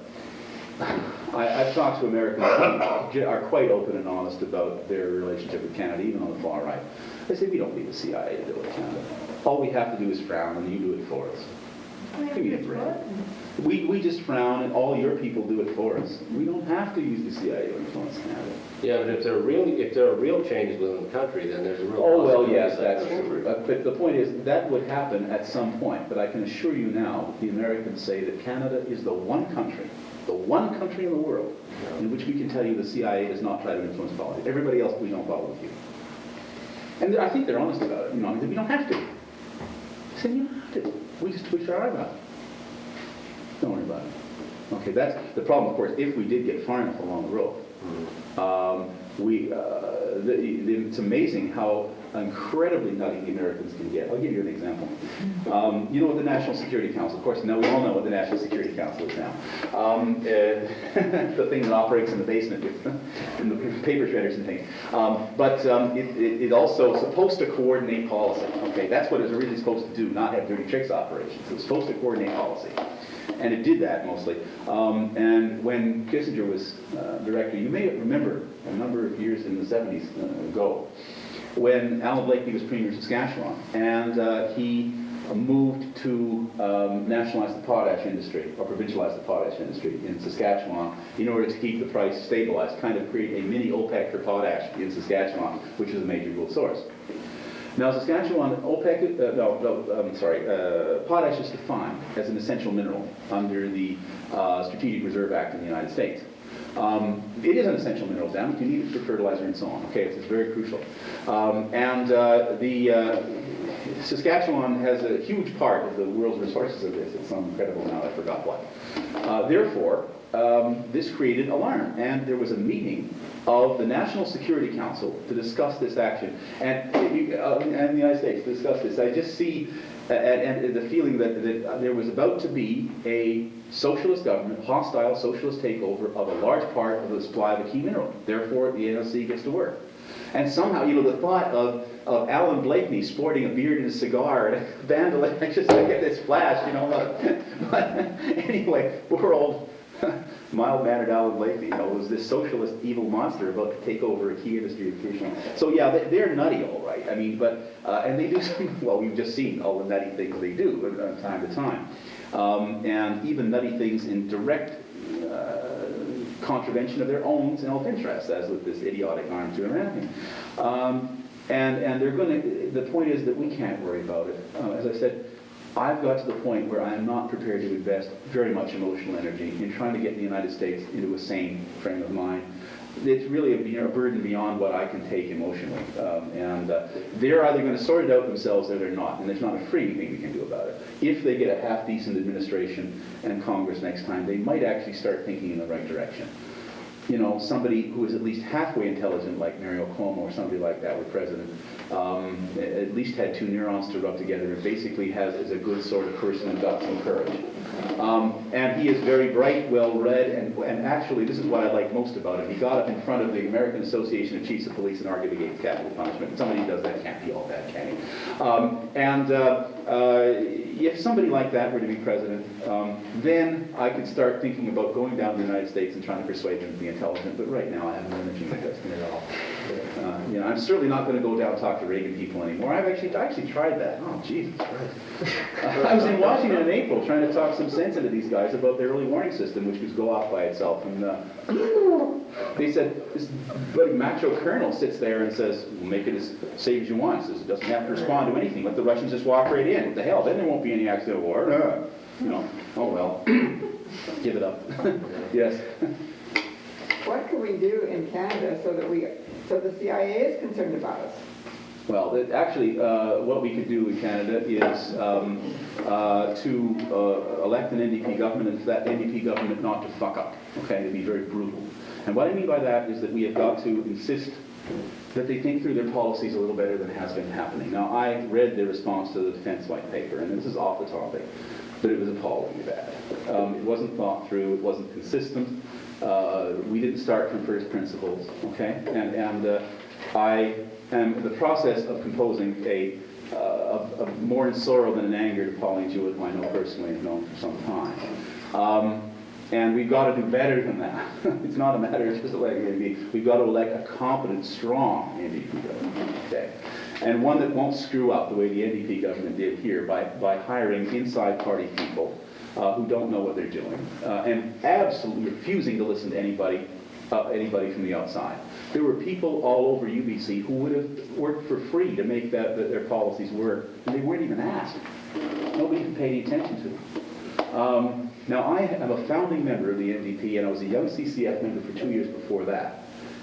[SPEAKER 1] I've talked to Americans who are quite open and honest about their relationship with Canada, even on the far right. They say, we don't need the CIA to deal with Canada. All we have to do is frown and you do it for us. Give me a break. We just frown and all your people do it for us. We don't have to use the CIA to influence Canada.
[SPEAKER 6] Yeah, but if there are real changes within the country, then there's a real
[SPEAKER 1] Oh, well,
[SPEAKER 6] possibility
[SPEAKER 1] yes,
[SPEAKER 6] that
[SPEAKER 1] that's
[SPEAKER 6] that's
[SPEAKER 1] true. But the point is, that would happen at some point. But I can assure you now, the Americans say that Canada is the one country in the world in which we can tell you the CIA does not try to influence politics. Everybody else, we don't follow with you. And I think they're honest about it. You know, we don't have to. They say, you don't have to. We just twitch our eyebrows. Don't worry about it. Okay, that's the problem, of course, if we did get far enough along the road. It's amazing how incredibly nutty the Americans can get. I'll give you an example. You know what the National Security Council, of course, now we all know what the National Security Council is now. The thing that operates in the basement with in the paper shredders and things. But it also supposed to coordinate policy. Okay, that's what it was originally supposed to do, not have dirty tricks operations. It was supposed to coordinate policy. And it did that mostly. And when Kissinger was director, you may remember a number of years in the 70s ago, when Alan Blakely was Premier of Saskatchewan, and he moved to nationalize the potash industry, or provincialize the potash industry in Saskatchewan in order to keep the price stabilized, kind of create a mini OPEC for potash in Saskatchewan, which is a major gold source. Now, Saskatchewan, potash is defined as an essential mineral under the Strategic Reserve Act in the United States. It is an essential mineral down. You need it for fertilizer and so on. Okay, it's very crucial. Saskatchewan has a huge part of the world's resources of this. It's some incredible amount. I forgot what. Therefore, this created alarm, and there was a meeting of the National Security Council to discuss this action, and the United States to discuss this. I just see and the feeling that there was about to be a socialist government, hostile socialist takeover of a large part of the supply of a key mineral. Therefore, the NSC gets to work. And somehow, the thought of Alan Blakeney sporting a beard and a cigar and a bandolier, I just get this flash, But anyway, poor old mild-mannered Alan Blakely, was this socialist evil monster about to take over a key industry of Kootenay. So yeah, they're nutty, all right. I mean, but and they do some. Well, we've just seen all the nutty things they do from time to time, and even nutty things in direct contravention of their own self-interest, as with this idiotic arms to Iran. And they're going to. The point is that we can't worry about it. As I said, I've got to the point where I am not prepared to invest very much emotional energy in trying to get the United States into a sane frame of mind. It's really a burden beyond what I can take emotionally. They're either going to sort it out themselves or they're not, and there's not a freaking thing we can do about it. If they get a half-decent administration and Congress next time, they might actually start thinking in the right direction. Somebody who is at least halfway intelligent, like Mario Cuomo or somebody like that, were president, at least had two neurons to rub together and basically is a good sort of person and got some courage. And And he is very bright, well-read, and actually, this is what I like most about him. He got up in front of the American Association of Chiefs of Police and argued against capital punishment. Somebody who does that can't be all bad, can he? If somebody like that were to be president, then I could start thinking about going down to the United States and trying to persuade him to be intelligent. But right now, I have no energy invested at all. I'm certainly not going to go down and talk to Reagan people anymore. I actually tried that. Oh, Jesus Christ. I was in Washington in April trying to talk some sense into these guys about their early warning system, which was go off by itself. And they said, this bloody macho colonel sits there and says, we'll make it as safe as you want. Says it doesn't have to respond to anything. Let the Russians just walk right in. What the hell? Then there won't be any accidental war. Oh well. Give it up. Yes.
[SPEAKER 5] What can we do in Canada so the CIA is concerned about us?
[SPEAKER 1] Well, what we could do in Canada is to elect an NDP government, and for that NDP government not to fuck up, okay, to be very brutal. And what I mean by that is that we have got to insist that they think through their policies a little better than has been happening. Now, I read their response to the Defense White Paper, and this is off the topic, but it was appallingly bad. It wasn't thought through, it wasn't consistent. We didn't start from first principles, okay? And I am in the process of composing of more in sorrow than in anger to Pauline Jewett, who I know personally and have known for some time. And we've got to do better than that. It's not a matter of just electing an NDP. We've got to elect a competent, strong NDP government, okay? And one that won't screw up the way the NDP government did here by hiring inside party people who don't know what they're doing, and absolutely refusing to listen to anybody from the outside. There were people all over UBC who would have worked for free to make their policies work, and they weren't even asked. Nobody even paid any attention to them. Now, I am a founding member of the NDP, and I was a young CCF member for 2 years before that.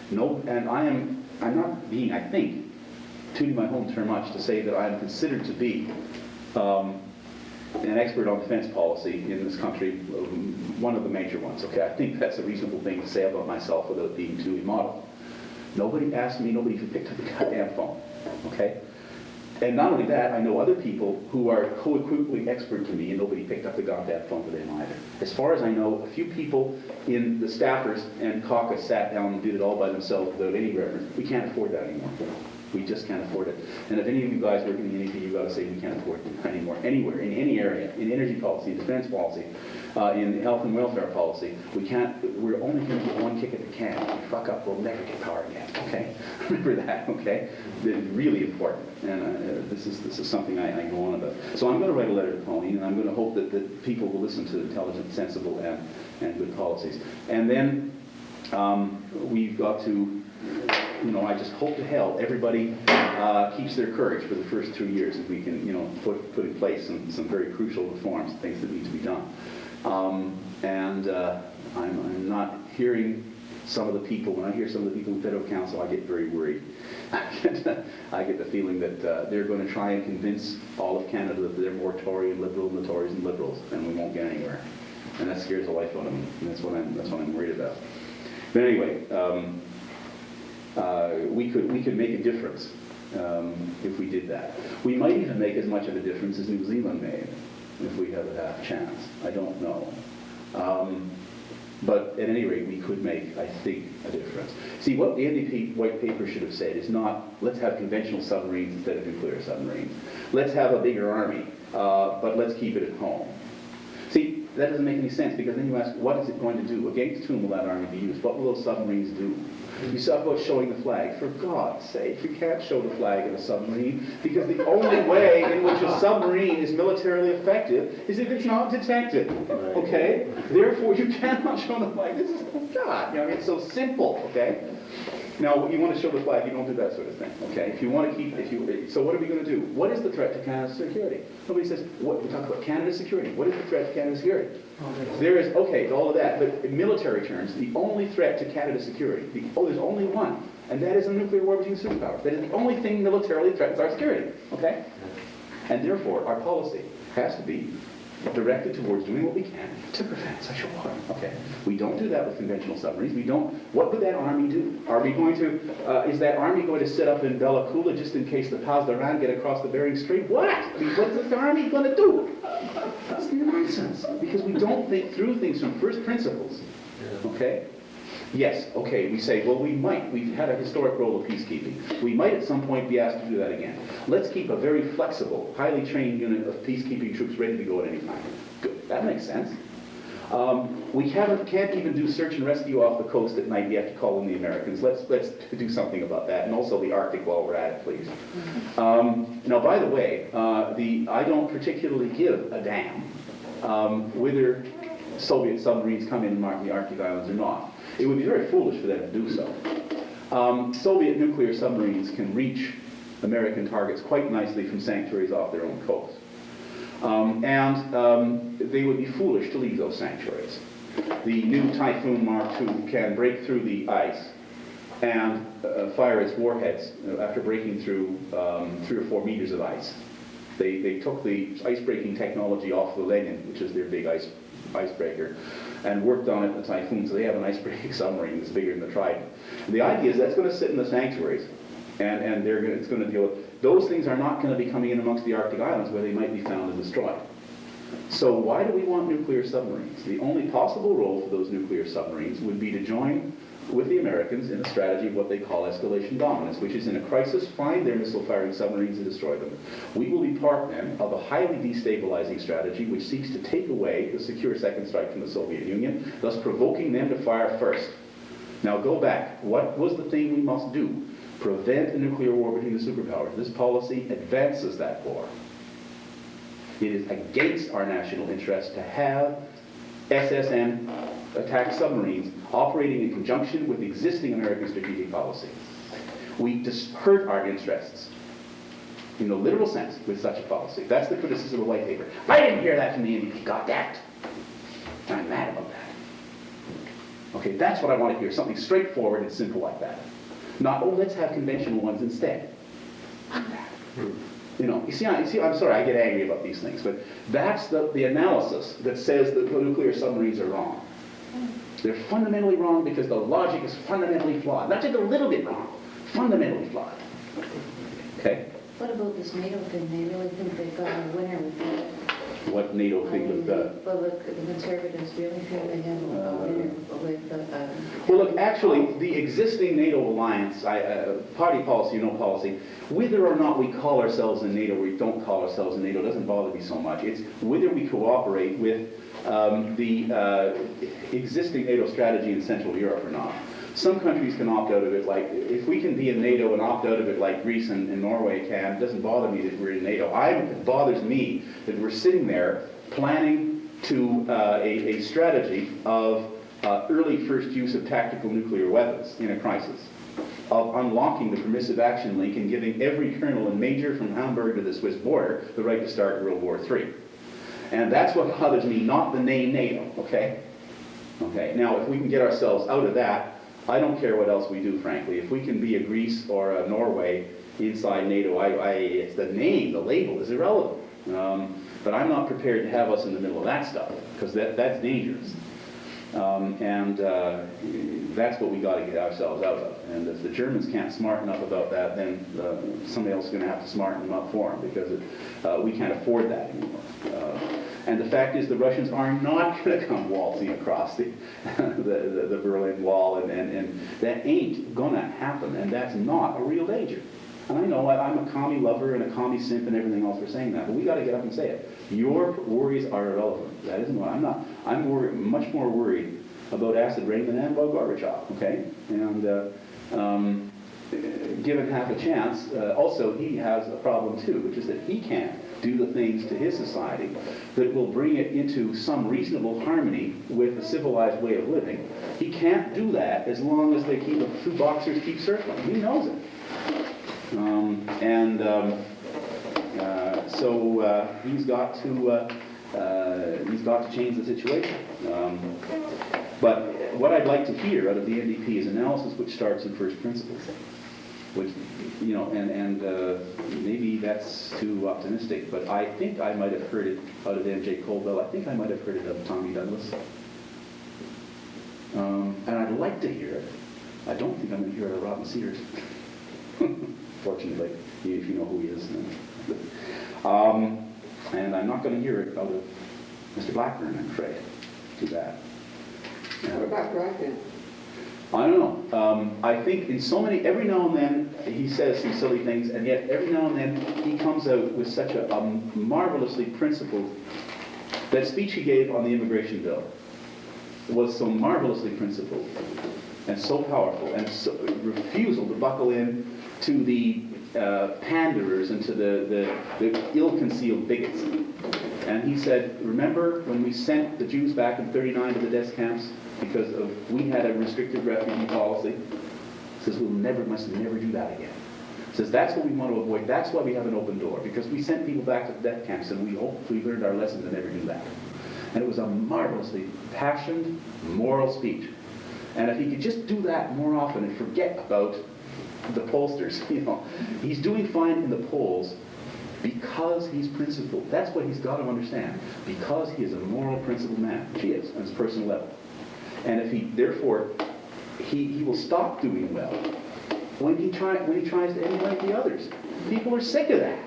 [SPEAKER 1] And I'm not being, I think, tooting my home term much to say that I am considered to be an expert on defense policy in this country, one of the major ones, okay? I think that's a reasonable thing to say about myself without being too immodest. Nobody asked me, nobody even picked up the goddamn phone, okay? And not only that, I know other people who are co-equally expert to me, and nobody picked up the goddamn phone for them either. As far as I know, a few people in the staffers and caucus sat down and did it all by themselves without any reference. We can't afford that anymore. We just can't afford it. And if any of you guys work in the NDP, you've got to say we can't afford it anymore. Anywhere, in any area, in energy policy, in defense policy, in health and welfare policy, we're only going to get one kick at the can. If we fuck up, we'll never get power again, okay? Remember that, okay? It's really important. And this is something I go on about. So I'm going to write a letter to Pauline, and I'm going to hope that people will listen to intelligent, sensible, and good policies. And then we've got to, I just hope to hell everybody keeps their courage for the first 2 years if we can, put in place some very crucial reforms, things that need to be done. I'm not hearing some of the people, when I hear some of the people in federal council, I get very worried. I get the feeling that they're going to try and convince all of Canada that they're more Tory and liberal and the Tories and liberals, and we won't get anywhere. And that scares the life out of me, and that's what I'm worried about. But anyway, we could make a difference if we did that. We might even make as much of a difference as New Zealand made if we have a half chance. I don't know. But at any rate, we could make, I think, a difference. See, what the NDP white paper should have said is not, let's have conventional submarines instead of nuclear submarines. Let's have a bigger army, but let's keep it at home. See, that doesn't make any sense, because then you ask, what is it going to do? Against whom will that army be used? What will those submarines do? You talk about showing the flag. For God's sake, you can't show the flag in a submarine, because the only way in which a submarine is militarily effective is if it's not detected. Okay? Therefore, you cannot show the flag. This is, God, it's so simple. Okay? Now, you want to show the flag, you don't do that sort of thing. Okay? If you want to keep, so what are we going to do? What is the threat to Canada's security? Nobody says, we talk about Canada's security. What is the threat to Canada's security? There is, okay, all of that, but in military terms, the only threat to Canada's security, there's only one, and that is a nuclear war between superpowers. That is the only thing militarily threatens our security, okay? And therefore, our policy has to be directed towards doing what we can to prevent such a war. Okay, we don't do that with conventional submarines. We don't. What would that army do? Are we going to? Is that army going to sit up in Bella Coola just in case the Paz d'Aran get across the Bering Strait? What? I mean, what's the army going to do? That's nonsense. Because we don't think through things from first principles. Okay. Yes, okay, we say, well, we've had a historic role of peacekeeping. We might at some point be asked to do that again. Let's keep a very flexible, highly trained unit of peacekeeping troops ready to go at any time. Good, that makes sense. We can't even do search and rescue off the coast at night. We have to call in the Americans. Let's do something about that. And also the Arctic while we're at it, please. Now, by the way, I don't particularly give a damn whether Soviet submarines come in and mark the Arctic Islands or not. It would be very foolish for them to do so. Soviet nuclear submarines can reach American targets quite nicely from sanctuaries off their own coast. They would be foolish to leave those sanctuaries. The new Typhoon Mark II can break through the ice and fire its warheads after breaking through 3 or 4 meters of ice. They took the ice-breaking technology off the Reagan, which is their big icebreaker, and worked on it in the Typhoon, so they have an ice-breaking submarine that's bigger than the Trident. And the idea is that's going to sit in the sanctuaries, and it's going to deal with... Those things are not going to be coming in amongst the Arctic Islands where they might be found and destroyed. So why do we want nuclear submarines? The only possible role for those nuclear submarines would be to join with the Americans in a strategy of what they call escalation dominance, which is in a crisis, find their missile-firing submarines and destroy them. We will be part, then, of a highly destabilizing strategy which seeks to take away the secure second strike from the Soviet Union, thus provoking them to fire first. Now go back. What was the thing we must do? Prevent a nuclear war between the superpowers. This policy advances that war. It is against our national interest to have SSN attack submarines operating in conjunction with existing American strategic policy. We hurt our interests, in the literal sense, with such a policy. That's the criticism of the white paper. I didn't hear that from the NDP. Got that. And I'm mad about that. Okay, that's what I want to hear. Something straightforward and simple like that. Not, oh, let's have conventional ones instead. You know, you see, I'm sorry, I get angry about these things, but that's the analysis that says that the nuclear submarines are wrong. They're fundamentally wrong because the logic is fundamentally flawed. Not just a little bit wrong, fundamentally flawed. Okay?
[SPEAKER 2] What about this NATO thing? They really think they've got a winner with that.
[SPEAKER 1] What NATO thing with
[SPEAKER 2] Well, look, the conservatives really feel they have a winner with...
[SPEAKER 1] Well, look, actually, the existing NATO alliance, party policy or no policy, whether or not we call ourselves in NATO or we don't call ourselves in NATO doesn't bother me so much. It's whether we cooperate with the existing NATO strategy in Central Europe or not. Some countries can opt out of it, like, if we can be in NATO and opt out of it like Greece and Norway can, it doesn't bother me that we're in NATO. It bothers me that we're sitting there planning to a strategy of early first use of tactical nuclear weapons in a crisis, of unlocking the permissive action link and giving every colonel and major from Hamburg to the Swiss border the right to start World War III. And that's what bothers me, not the name NATO, okay? Okay, now if we can get ourselves out of that, I don't care what else we do, frankly. If we can be a Greece or a Norway inside NATO, it's the name, the label is irrelevant. But I'm not prepared to have us in the middle of that stuff, because that's dangerous. That's what we got to get ourselves out of. And if the Germans can't smarten up about that, then somebody else is going to have to smarten them up for them, because we can't afford that anymore. And the fact is the Russians are not going to come waltzing across the Berlin Wall, and that ain't going to happen, and that's not a real danger. And I know I'm a commie lover and a commie simp and everything else for saying that, but we got to get up and say it. Your worries are irrelevant. That isn't what I'm not. I'm much more worried about acid rain than I am about Gorbachev, okay? And given half a chance, also he has a problem too, which is that he can't do the things to his society that will bring it into some reasonable harmony with a civilized way of living. He can't do that as long as the two boxers keep circling. He knows it. So he's got to change the situation. But what I'd like to hear out of the NDP is analysis which starts in first principles. which, and maybe that's too optimistic, but I think I might have heard it out of M.J. Colville. I think I might have heard it out of Tommy Douglas. And I'd like to hear it. I don't think I'm going to hear it out of Robin Sears. Fortunately, if you know who he is. And I'm not going to hear it out of Mr. Blackburn, I'm afraid. Too bad.
[SPEAKER 5] What about Reagan?
[SPEAKER 1] I don't know. I think in so many, every now and then he says some silly things, and yet every now and then he comes out with such a marvelously principled, that speech he gave on the immigration bill was so marvelously principled and so powerful, and so refusal to buckle in to the panderers and to the ill-concealed bigots. And he said, remember when we sent the Jews back in 39 to the death camps because we had a restricted refugee policy? He says, must never do that again. He says, that's what we want to avoid. That's why we have an open door, because we sent people back to the death camps and we hopefully learned our lesson to never do that. And it was a marvelously passionate, moral speech. And if he could just do that more often and forget about the pollsters, he's doing fine in the polls because he's principled. That's what he's got to understand. Because he is a moral, principled man. He is, on his personal level. And if he, therefore, he will stop doing well when he tries to emulate the others. People are sick of that.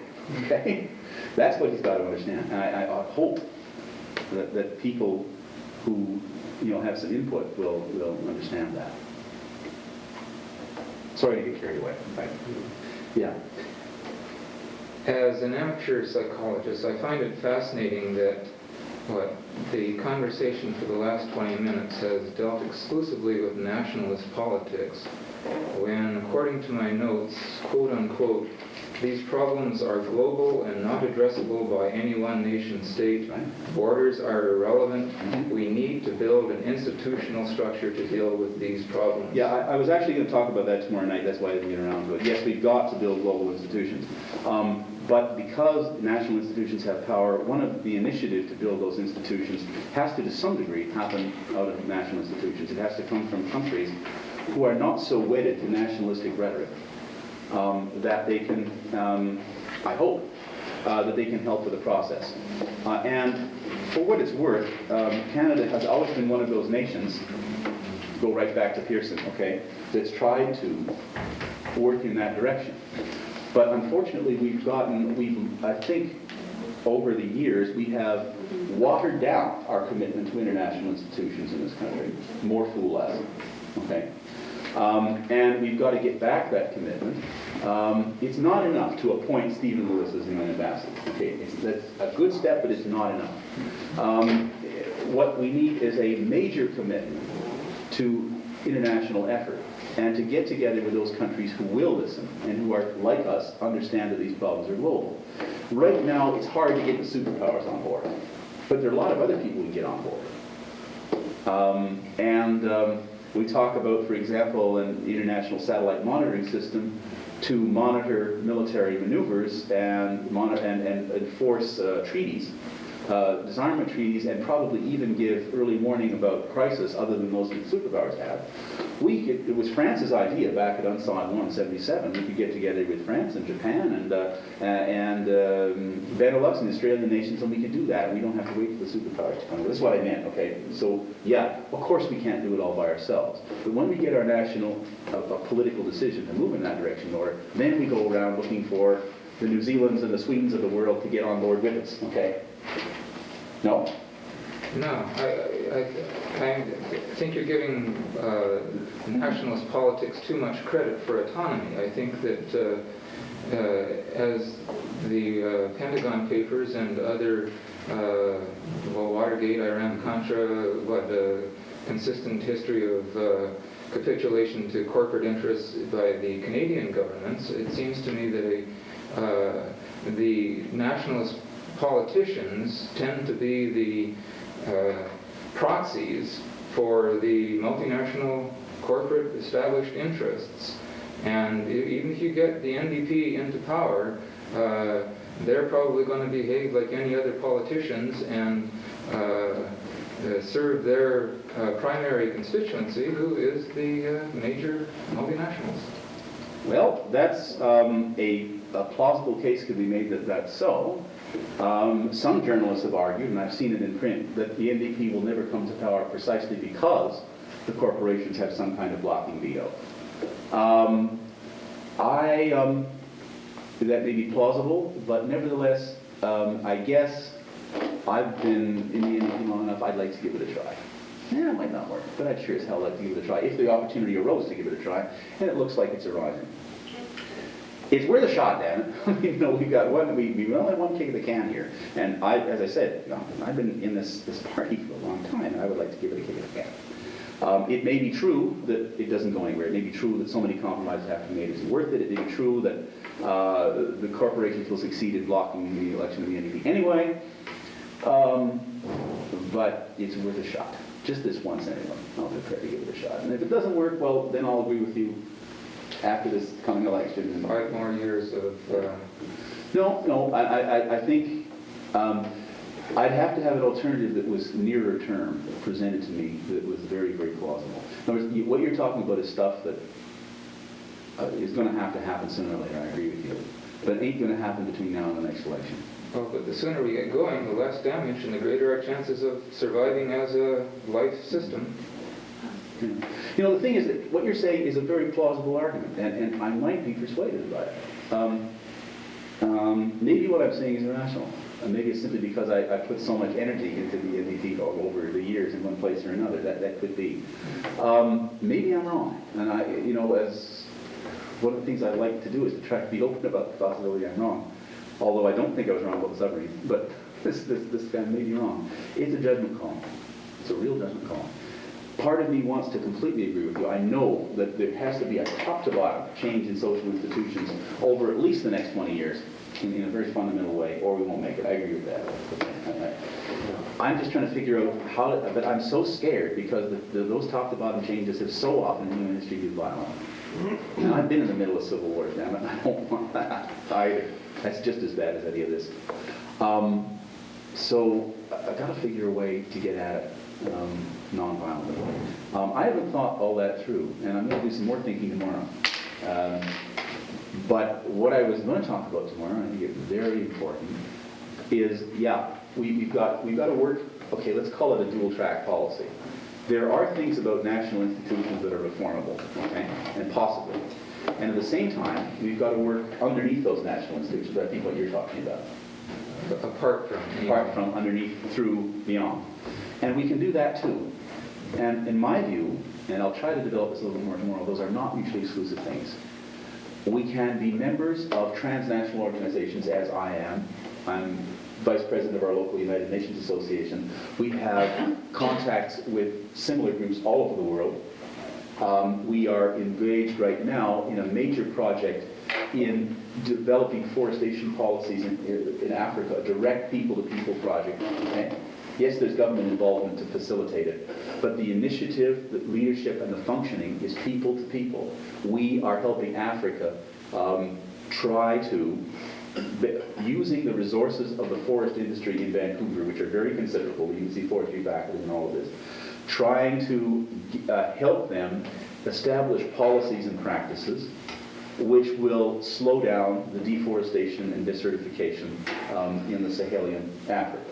[SPEAKER 1] Okay? That's what he's got to understand. And I hope that people who have some input will understand that. Sorry to get carried away. Right. Yeah.
[SPEAKER 7] As an amateur psychologist, I find it fascinating that the conversation for the last 20 minutes has dealt exclusively with nationalist politics, when, according to my notes, quote unquote, these problems are global and not addressable by any one nation state. Borders are irrelevant. We need to build an institutional structure to deal with these problems.
[SPEAKER 1] Yeah, I was actually going to talk about that tomorrow night. That's why I didn't get around to it. Yes, we've got to build global institutions. But because national institutions have power, one of the initiatives to build those institutions has to some degree, happen out of national institutions. It has to come from countries who are not so wedded to nationalistic rhetoric that they can, I hope, that they can help with the process. And for what it's worth, Canada has always been one of those nations, go right back to Pearson, okay, that's tried to work in that direction. But unfortunately, I think, over the years, we have watered down our commitment to international institutions in this country. More fool less, okay? And we've got to get back that commitment. It's not enough to appoint Stephen Lewis as the UN ambassador. Okay, that's a good step, but it's not enough. What we need is a major commitment to international effort, and to get together with those countries who will listen and who are, like us, understand that these problems are global. Right now, it's hard to get the superpowers on board, but there are a lot of other people who can get on board. We talk about, for example, an international satellite monitoring system to monitor military maneuvers and enforce treaties, disarmament treaties, and probably even give early warning about crisis other than most of the superpowers have. It was France's idea back at UNSON 177. We could get together with France and Japan and Benelux and the Australian nations, and we could do that. We don't have to wait for the superpowers to come. That's what I meant, okay? So, yeah, of course we can't do it all by ourselves. But when we get our national political decision to move in that direction, then we go around looking for the New Zealands and the Swedens of the world to get on board with us, okay? No?
[SPEAKER 7] No, I think you're giving nationalist politics too much credit for autonomy. I think that as the Pentagon Papers and other, Watergate, Iran-Contra, consistent history of capitulation to corporate interests by the Canadian governments, it seems to me that the nationalist politicians tend to be the proxies for the multinational corporate established interests. And even if you get the NDP into power, they're probably going to behave like any other politicians and serve their primary constituency, who is the major multinationals.
[SPEAKER 1] Well, that's a plausible case could be made that that's so. Some journalists have argued, and I've seen it in print, that the NDP will never come to power precisely because the corporations have some kind of blocking veto. That may be plausible, but nevertheless, I guess I've been in the NDP long enough, I'd like to give it a try. Yeah, it might not work, but I'd sure as hell like to give it a try, if the opportunity arose to give it a try, and it looks like it's arising. It's worth a shot, Dan. We only have one kick of the can here. And as I said, I've been in this party for a long time, and I would like to give it a kick of the can. It may be true that it doesn't go anywhere. It may be true that so many compromises have to be made. It's worth it. It may be true that the corporations will succeed in blocking the election of the NDP anyway. But it's worth a shot. Just this once anyway. I'll be prepared to give it a shot. And if it doesn't work, well, then I'll agree with you after this coming election.
[SPEAKER 7] 5 more years of...
[SPEAKER 1] No, I think I'd have to have an alternative that was nearer term presented to me that was very, very plausible. In other words, what you're talking about is stuff that is going to have to happen sooner or later, I agree with you. But it ain't going to happen between now and the next election.
[SPEAKER 7] Well, but the sooner we get going, the less damage and the greater our chances of surviving as a life system.
[SPEAKER 1] Yeah. You know, the thing is that what you're saying is a very plausible argument, and I might be persuaded by it. Maybe what I'm saying is irrational. Maybe it's simply because I put so much energy into the NDP over the years in one place or another. That could be. Maybe I'm wrong. And as one of the things I like to do is to try to be open about the possibility I'm wrong. Although I don't think I was wrong about the submarine, but this guy may be wrong. It's a judgment call. It's a real judgment call. Part of me wants to completely agree with you. I know that there has to be a top-to-bottom change in social institutions over at least the next 20 years in a very fundamental way, or we won't make it. I agree with that. I'm just trying to figure out how to, but I'm so scared because those top-to-bottom changes have so often in the human history been violent. And I've been in the middle of civil wars, damn it. I don't want that either. That's just as bad as any of this. So I've got to figure a way to get at it. Non-violently. I haven't thought all that through, and I'm going to do some more thinking tomorrow. But what I was going to talk about tomorrow, and I think it's very important, is we've got to work. Okay, let's call it a dual-track policy. There are things about national institutions that are reformable, okay, and possible. And at the same time, we've got to work underneath those national institutions. I think what you're talking about.
[SPEAKER 7] Apart from,
[SPEAKER 1] underneath, through, beyond. And we can do that too. And in my view, and I'll try to develop this a little bit more tomorrow, those are not mutually exclusive things. We can be members of transnational organizations, as I am. I'm vice president of our local United Nations Association. We have contacts with similar groups all over the world. We are engaged right now in a major project in developing forestation policies in Africa, a direct people-to-people project. Okay? Yes, there's government involvement to facilitate it, but the initiative, the leadership, and the functioning is people to people. We are helping Africa try to, using the resources of the forest industry in Vancouver, which are very considerable, you can see forestry faculty in all of this, trying to help them establish policies and practices which will slow down the deforestation and desertification in the Sahelian Africa.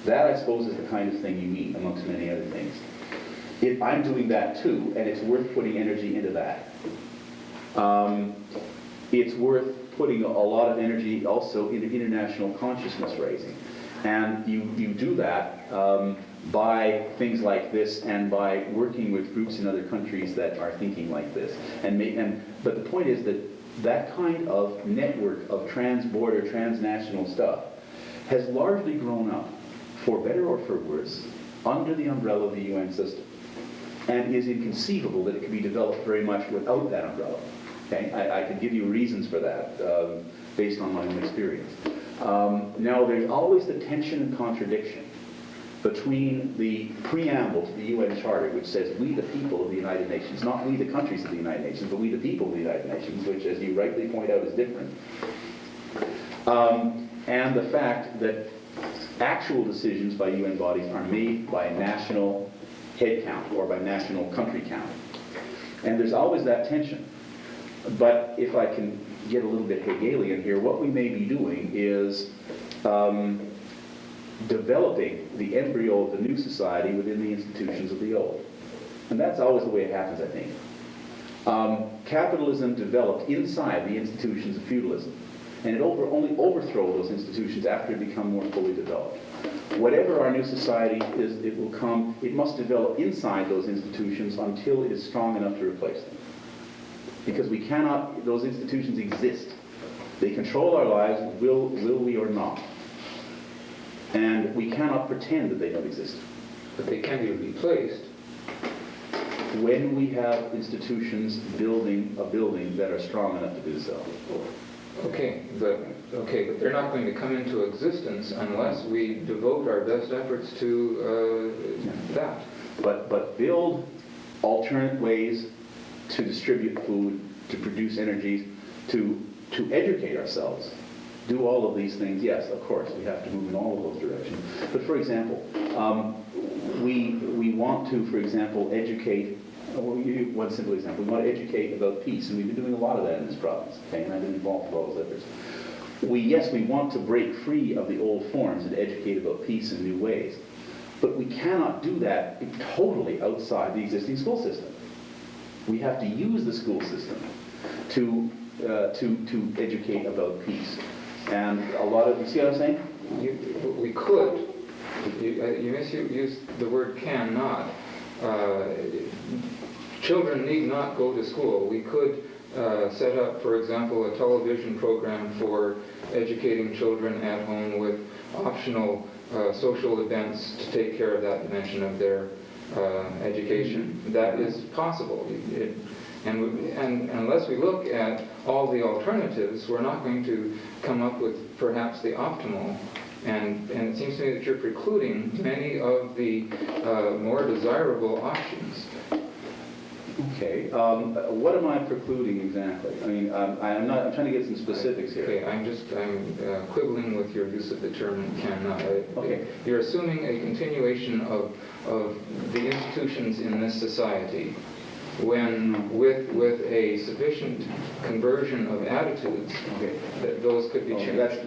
[SPEAKER 1] That, I suppose, is the kind of thing you mean, amongst many other things. I'm doing that too, and it's worth putting energy into that. It's worth putting a lot of energy also into international consciousness raising. And you do that by things like this and by working with groups in other countries that are thinking like this. But the point is that kind of network of trans-border, transnational stuff has largely grown up, for better or for worse, under the umbrella of the UN system. And is inconceivable that it could be developed very much without that umbrella. Okay? I could give you reasons for that based on my own experience. Now, there's always the tension and contradiction between the preamble to the UN Charter, which says we the people of the United Nations, not we the countries of the United Nations, but we the people of the United Nations, which, as you rightly point out, is different. And the fact that actual decisions by UN bodies are made by national head count or by national country count. And there's always that tension. But if I can get a little bit Hegelian here, what we may be doing is developing the embryo of the new society within the institutions of the old. And that's always the way it happens, I think. Capitalism developed inside the institutions of feudalism, and it only overthrow those institutions after they become more fully developed. Whatever our new society is, it must develop inside those institutions until it is strong enough to replace them. Because we cannot, those institutions exist. They control our lives, will we or not. And we cannot pretend that they don't exist.
[SPEAKER 7] But they can be replaced.
[SPEAKER 1] When we have institutions building a building that are strong enough to do so.
[SPEAKER 7] Okay, but they're not going to come into existence unless we devote our best efforts to that.
[SPEAKER 1] But build alternate ways to distribute food, to produce energies, to educate ourselves. Do all of these things. Yes, of course, we have to move in all of those directions. But for example, we want to, for example, educate. One simple example: we want to educate about peace, and we've been doing a lot of that in this province. Okay, and I've been involved with all those efforts. We want to break free of the old forms and educate about peace in new ways. But we cannot do that totally outside the existing school system. We have to use the school system to educate about peace. And a lot of, you see what I'm saying?
[SPEAKER 7] We could. You misused the word cannot. Children need not go to school. We could set up, for example, a television program for educating children at home with optional social events to take care of that dimension of their education. That is possible. And unless we look at all the alternatives, we're not going to come up with perhaps the optimal. And it seems to me that you're precluding many of the more desirable options.
[SPEAKER 1] Okay. What am I precluding exactly? I mean, I'm trying to get some specifics here.
[SPEAKER 7] Okay, I'm quibbling with your use of the term cannot.
[SPEAKER 1] Okay.
[SPEAKER 7] You're assuming a continuation of the institutions in this society when with a sufficient conversion of attitudes, that those could be changed.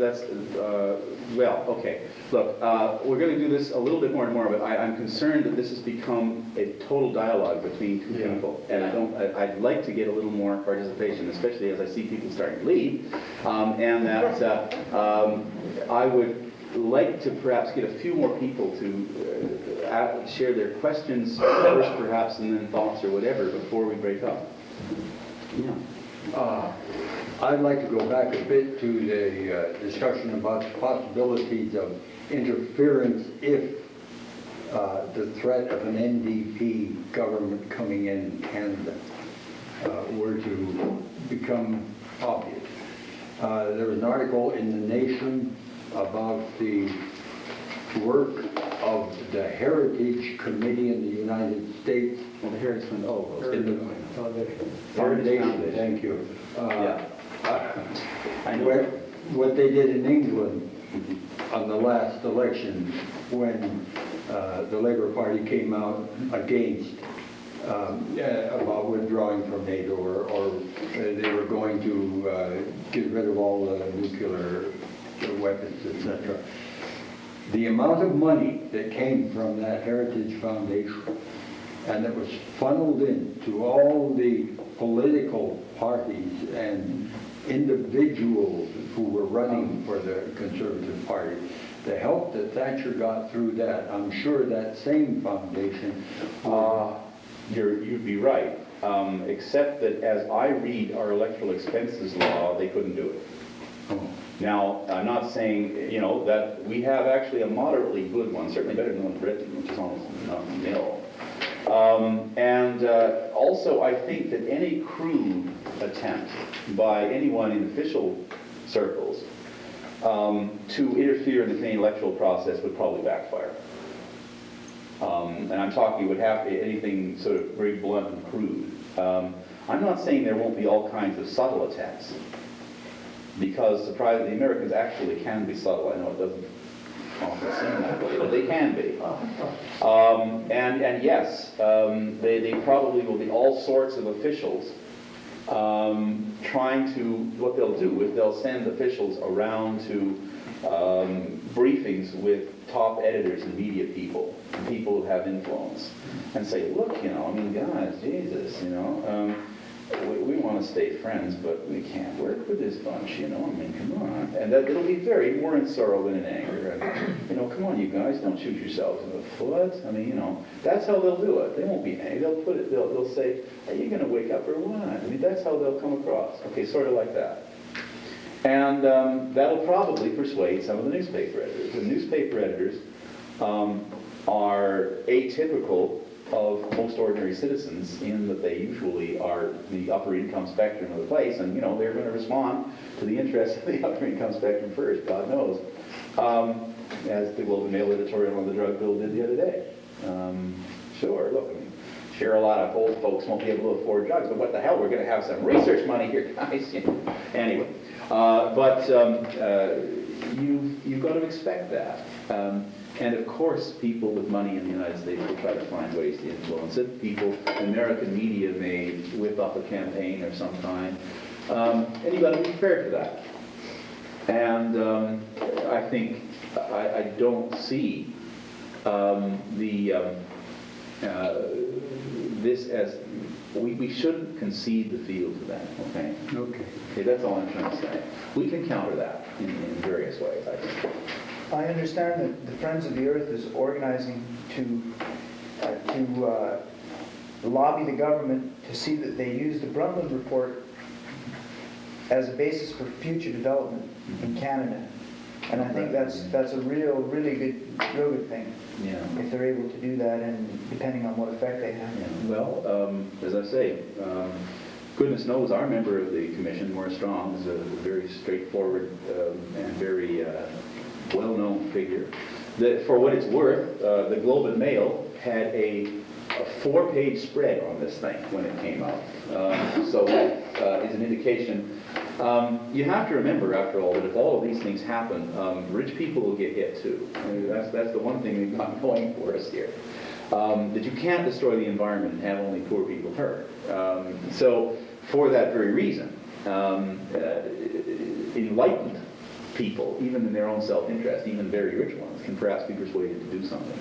[SPEAKER 1] Well, okay. Look, we're going to do this a little bit more and more, but I'm concerned that this has become a total dialogue between two people, and I'd like to get a little more participation, especially as I see people starting to leave, and that I would like to perhaps get a few more people to share their questions first, perhaps, and then thoughts or whatever before we break up. Yeah.
[SPEAKER 10] I'd like to go back a bit to the discussion about the possibilities of interference if the threat of an NDP government coming in Canada were to become obvious. There was an article in The Nation about the work of the Heritage Committee in the United States.
[SPEAKER 1] Well, the Heritage
[SPEAKER 10] Foundation, thank you.
[SPEAKER 1] I know.
[SPEAKER 10] What they did in England on the last election when the Labour Party came out against about withdrawing from NATO or they were going to get rid of all the nuclear weapons, etc. The amount of money that came from that Heritage Foundation and that was funneled into all the political parties and individuals who were running for the Conservative Party, the help that Thatcher got through that, I'm sure that same foundation...
[SPEAKER 1] You'd be right, except that as I read our electoral expenses law, they couldn't do it.
[SPEAKER 10] Oh.
[SPEAKER 1] Now, I'm not saying, that we have actually a moderately good one, certainly better than the one Britain, which is almost nil. Also, I think that any crude attempt by anyone in official circles to interfere in the Canadian electoral process would probably backfire. And I'm talking would have to be anything sort of very blunt and crude. I'm not saying there won't be all kinds of subtle attacks, because surprisingly, the Americans actually can be subtle. I know it doesn't often seem that way, but they can be. And yes, they probably will be all sorts of officials trying to, what they'll do is they'll send officials around to briefings with top editors and media people, people who have influence, and say, look, I mean, guys, Jesus, we want to stay friends, but we can't work with this bunch, I mean, come on. And that it'll be very more in sorrow than in anger. And, come on, you guys, don't shoot yourselves in the foot. I mean, that's how they'll do it. They won't be angry. They'll say, are you going to wake up or what? I mean, that's how they'll come across. Okay, sort of like that. And that'll probably persuade some of the newspaper editors. The newspaper editors are atypical of most ordinary citizens in that they usually are the upper income spectrum of the place, and they're going to respond to the interests of the upper income spectrum first, God knows, as the Globe and Mail editorial on the drug bill did the other day. Sure, look, I mean, sure, a lot of old folks won't be able to afford drugs, but what the hell, we're going to have some research money here, guys. Anyway, but you've got to expect that. And of course, people with money in the United States will try to find ways to influence it. American media may whip up a campaign of some kind. And you've got to be prepared for that. And I think, I don't see this as, we shouldn't concede the field to them, okay? Okay, that's all I'm trying to say. We can counter that in various ways, I think.
[SPEAKER 11] I understand that the Friends of the Earth is organizing to lobby the government to see that they use the Brundtland Report as a basis for future development in Canada. And I think that's a really good thing.
[SPEAKER 1] Yeah.
[SPEAKER 11] If they're able to do that, and depending on what effect they have.
[SPEAKER 1] Yeah. Well, as I say, goodness knows our member of the commission, Maurice Strong, is a very straightforward and very well-known figure. For what it's worth, the Globe and Mail had a 4-page spread on this thing when it came out. So that is an indication. You have to remember, after all, that if all of these things happen, rich people will get hit too. I mean, that's the one thing we've got going for us here. That you can't destroy the environment and have only poor people hurt. So for that very reason, enlightened people, even in their own self-interest, even very rich ones, can perhaps be persuaded to do something.